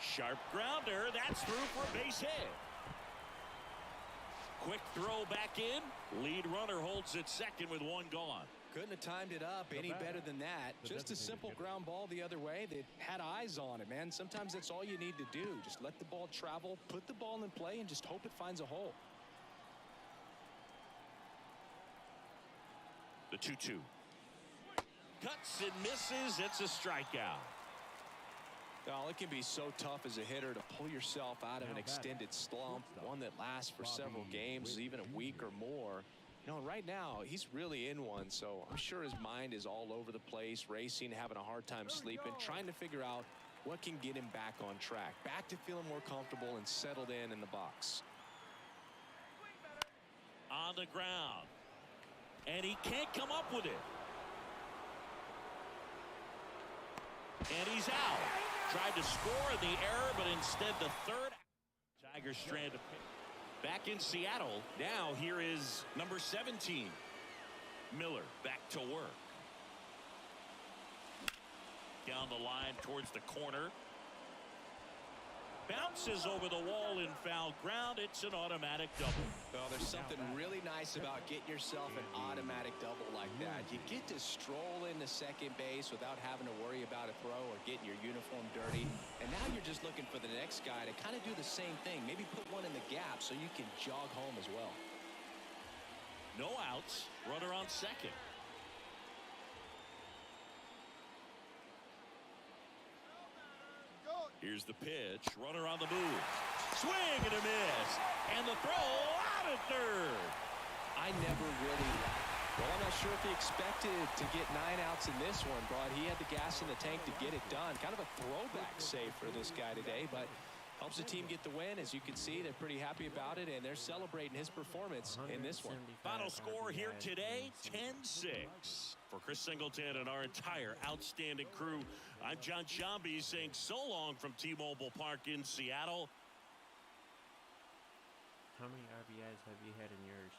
Sharp grounder. That's through for a base hit. Quick throw back in. Lead runner holds it second with one gone. Couldn't have timed it up any better than that. Just a simple ground ball the other way. They had eyes on it, man. Sometimes that's all you need to do. Just let the ball travel, put the ball in play, and just hope it finds a hole. The 2-2. Cuts and misses. It's a strikeout. Well, it can be so tough as a hitter to pull yourself out of an extended slump, one that lasts for several games, even a week or more. You know, right now, he's really in one, so I'm sure his mind is all over the place, racing, having a hard time sleeping, trying to figure out what can get him back on track, back to feeling more comfortable and settled in the box. On the ground. And he can't come up with it. And he's out. Tried to score the error, but instead the third. Tigers strand to pick. Back in Seattle. Now here is number 17. Miller back to work. Down the line towards the corner. Bounces over the wall in foul ground. It's an automatic double. Well, there's something really nice about getting yourself an automatic double like that. You get to stroll into second base without having to worry about a throw or getting your uniform dirty. And now you're just looking for the next guy to kind of do the same thing. Maybe put one in the gap so you can jog home as well. No outs. Runner on second. Here's the pitch. Runner on the move. Swing and a miss. And the throw out at third. I never really well, I'm not sure if he expected to get 9 outs in this one, but he had the gas in the tank to get it done. Kind of a throwback save for this guy today, but helps the team get the win. As you can see, they're pretty happy about it, and they're celebrating his performance in this one. Final score here today, 10-6. For Chris Singleton and our entire outstanding crew, I'm John Shambi saying so long from T-Mobile Park in Seattle. How many RBIs have you had in yours?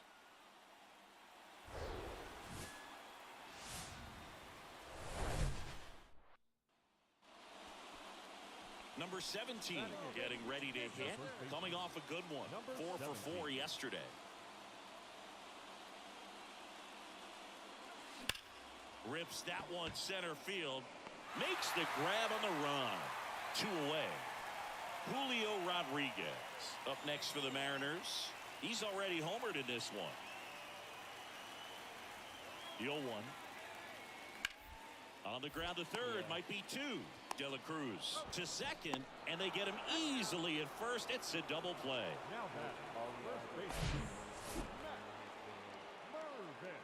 Number 17 getting ready to hit, coming off a good one. 4 for 4 yesterday. Rips that one center field. Makes the grab on the run. 2 away. Julio Rodriguez up next for the Mariners. He's already homered in this one. The 0-1. On the ground to third, might be 2. De La Cruz to second, and they get him easily at first. It's a double play. Now back, first baseman, Mervin.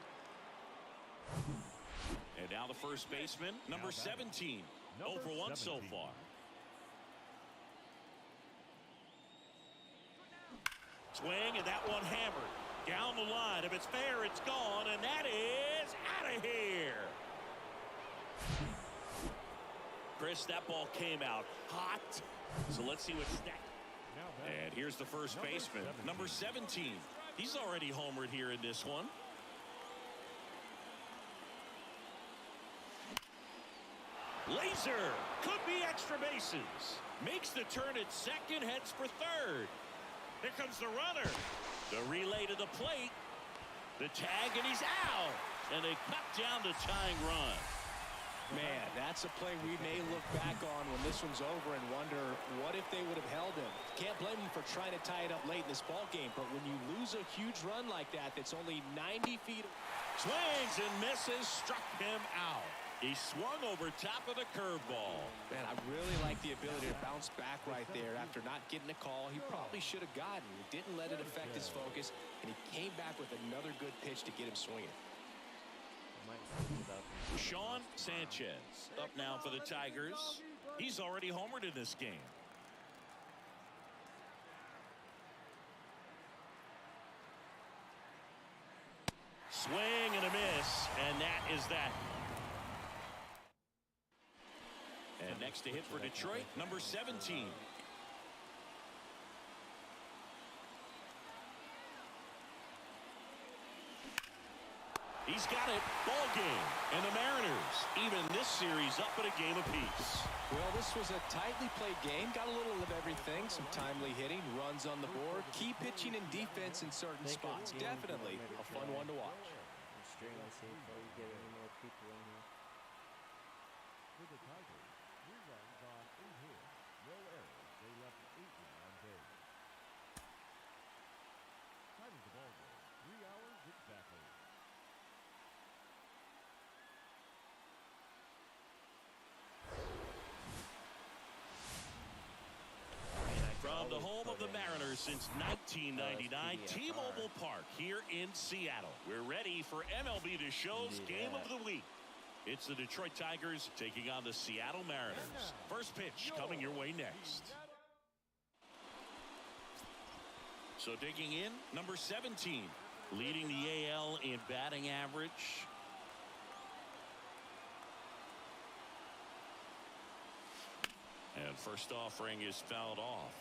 And now the first baseman, number 17. 0 for 1 so far. Swing, and that one hammered. Down the line. If it's fair, it's gone, and that is out of here. Chris, that ball came out hot. So let's see what's next. And here's the first baseman, number 17. He's already homered here in this one. Laser could be extra bases. Makes the turn at second, heads for third. Here comes the runner. The relay to the plate. The tag, and he's out. And they cut down the tying run. Man, that's a play we may look back on when this one's over and wonder what if they would have held him. Can't blame him for trying to tie it up late in this ball game, but when you lose a huge run like that that's only 90 feet. Swings and misses, struck him out. He swung over top of the curveball. Man, I really like the ability to bounce back right there after not getting a call he probably should have gotten. He didn't let it affect his focus, and he came back with another good pitch to get him swinging. Sean Sanchez up now for the Tigers. He's already homered in this game. Swing and a miss, and that is that. And next to hit for Detroit, number 17. He's got it. Ball game. And the Mariners, even this series, up at a game apiece. Well, this was a tightly played game. Got a little of everything. Some timely hitting, runs on the board, key pitching and defense in certain spots. Definitely a fun one to watch. Extremely safe before we get any more people in here. For the Tigers, 3 runs on 8 hits, no errors. They left 8 men on base. Time of the ball game, 3 hours exactly. From the home of the Mariners since 1999, T-Mobile Park here in Seattle. We're ready for MLB The Show's Game of the Week. It's the Detroit Tigers taking on the Seattle Mariners. First pitch coming your way next. So digging in, number 17, leading the AL in batting average. And first offering is fouled off.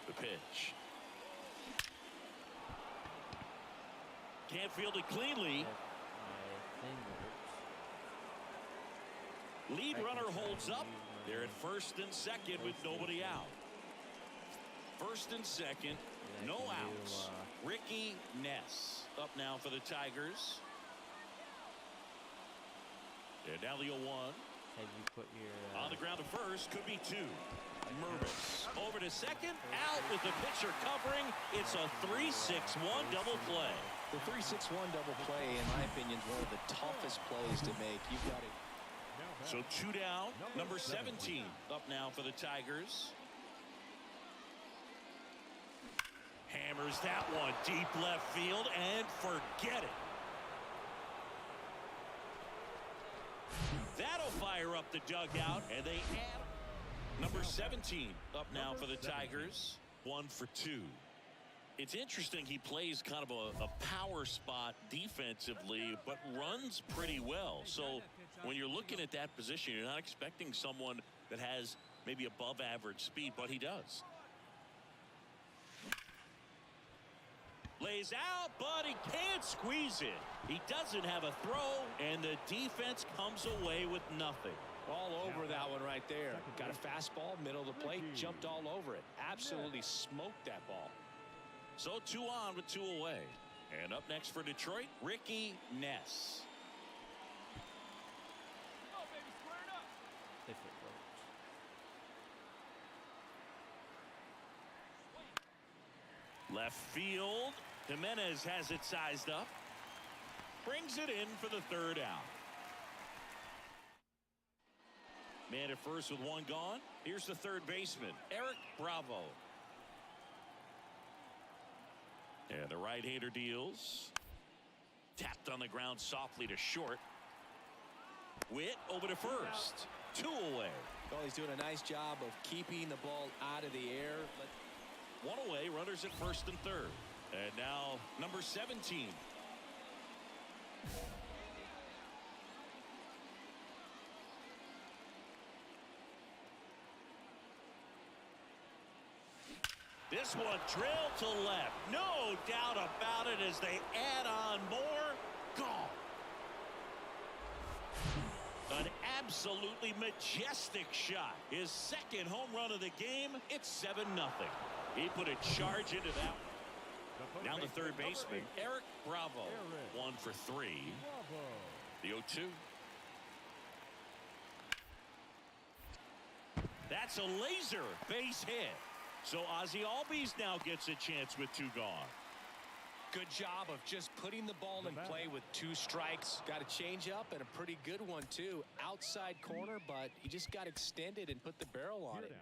The pitch. Can't field it cleanly. Lead runner holds up. They're at first and second with nobody out. First and second, no outs. Ricky Ness up now for the Tigers. And now the 0-1. Have you put your on the ground to first, could be 2. Mervis over to second, out with the pitcher covering. It's a 3-6-1 double play. The 3-6-1 double play, in my opinion, is one of the toughest plays to make. You've got it. So 2 down. Number 17 up now for the Tigers. Hammers that one deep left field and forget it. That'll fire up the dugout, and they add. Number 17 up now for the Tigers. 1 for 2. It's interesting he plays kind of a power spot defensively, but runs pretty well. So when you're looking at that position, you're not expecting someone that has maybe above average speed, but he does. Lays out, but he can't squeeze it. He doesn't have a throw, and the defense comes away with nothing. All over that one right there. Got a fastball, middle of the plate, jumped all over it. Absolutely smoked that ball. So 2 on with 2 away. And up next for Detroit, Ricky Ness. if it works. Left field. Jimenez has it sized up. Brings it in for the 3rd out. Man at first with 1 gone. Here's the 3rd baseman, Eric Bravo. And the right-hander deals. Tapped on the ground softly to short. Witt over to first. 2 away. Well, he's doing a nice job of keeping the ball out of the air. 1 away, runners at first and 3rd. And now number 17. This one drilled to left. No doubt about it as they add on more. Gone. An absolutely majestic shot. His second home run of the game. It's 7-0. He put a charge into that. Now the third baseman, Eric Bravo. 1 for 3. The 0-2. That's a laser base hit. So Ozzie Albies now gets a chance with 2 gone. Good job of just putting the ball in play with 2 strikes. Got a change up and a pretty good one too. Outside corner, but he just got extended and put the barrel on it.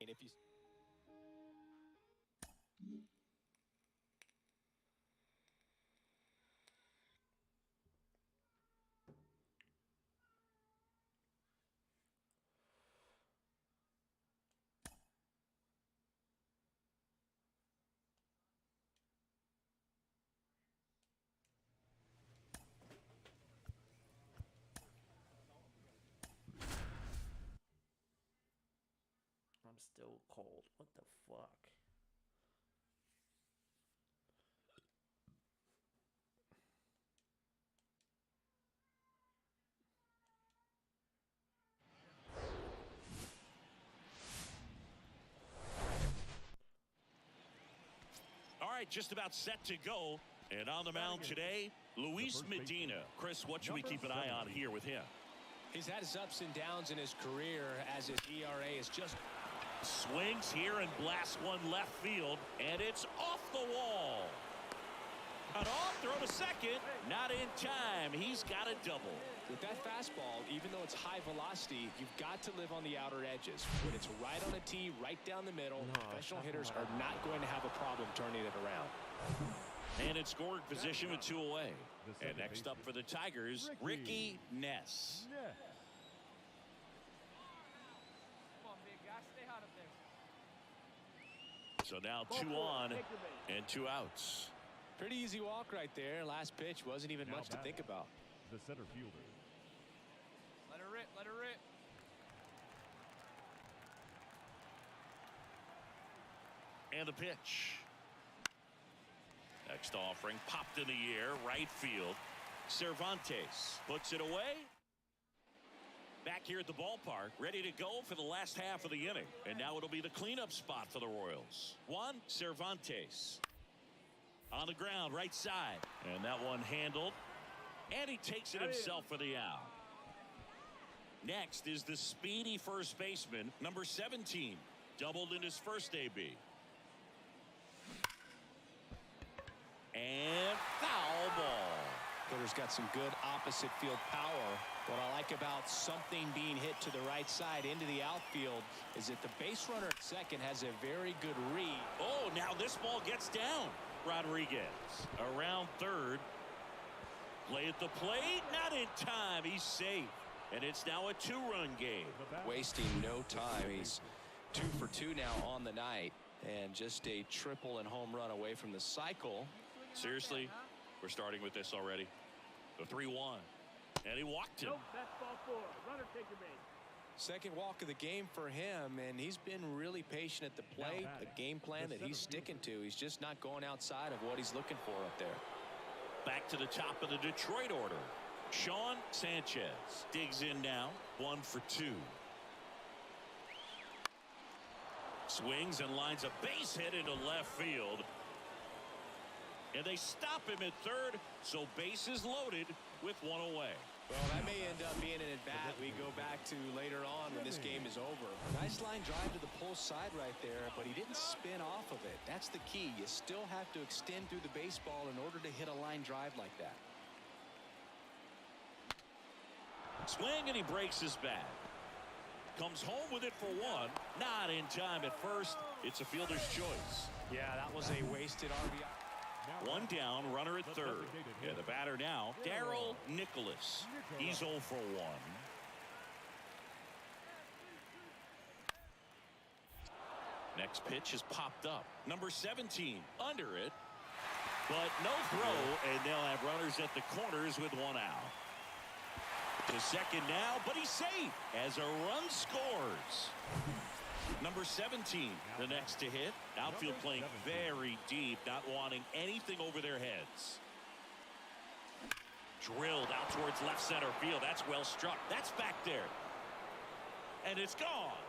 And if you I'm still cold. What the fuck? All right, just about set to go. And on the mound today, Luis Medina. Chris, what should we keep an eye on here with him? He's had his ups and downs in his career as his ERA is just... Swings here and blasts one left field, and it's off the wall. Cut off, throw to second. Not in time. He's got a double. With that fastball, even though it's high velocity, you've got to live on the outer edges. When it's right on a tee, right down the middle, professional hitters are not going to have a problem turning it around. And in scoring position with 2 away. And next up for the Tigers, Ricky Ness. So now 2 on and 2 outs. Pretty easy walk right there. Last pitch wasn't even much to think about. The center fielder. Let her rip, let her rip. And the pitch. Next offering popped in the air, right field. Cervantes puts it away. Back here at the ballpark, ready to go for the last half of the inning. And now it'll be the cleanup spot for the Royals. Juan Cervantes on the ground, right side. And that one handled. And he takes it himself for the out. Next is the speedy first baseman, number 17. Doubled in his first AB. And foul ball. Hitter's got some good opposite field power. What I like about something being hit to the right side into the outfield is that the base runner at second has a very good read. Oh, now this ball gets down. Rodriguez around third. Play at the plate. Not in time. He's safe. And it's now a 2-run game. Wasting no time. He's 2 for 2 now on the night. And just a triple and home run away from the cycle. Seriously, we're starting with this already. The 3-1. And he walked him. That's ball 4. Runner take your base. Second walk of the game for him, and he's been really patient at the plate. A game plan that he's sticking to. He's just not going outside of what he's looking for up there. Back to the top of the Detroit order. Sean Sanchez digs in now. 1 for 2. Swings and lines a base hit into left field. And they stop him at third, so bases loaded with 1 away. Well, that may end up being an at-bat we go back to later on when this game is over. Nice line drive to the pull side right there, but he didn't spin off of it. That's the key. You still have to extend through the baseball in order to hit a line drive like that. Swing, and he breaks his bat. Comes home with it for 1. Not in time at first. It's a fielder's choice. Yeah, that was a wasted RBI. 1 down, runner at third. And the batter now, Darryl Nicholas. He's 0 for 1. Next pitch is popped up. Number 17, under it. But no throw, and they'll have runners at the corners with one out. To second now, but he's safe as a run scores. Number 17, the next to hit. Outfield playing very deep, not wanting anything over their heads. Drilled out towards left center field. That's well struck. That's back there. And it's gone.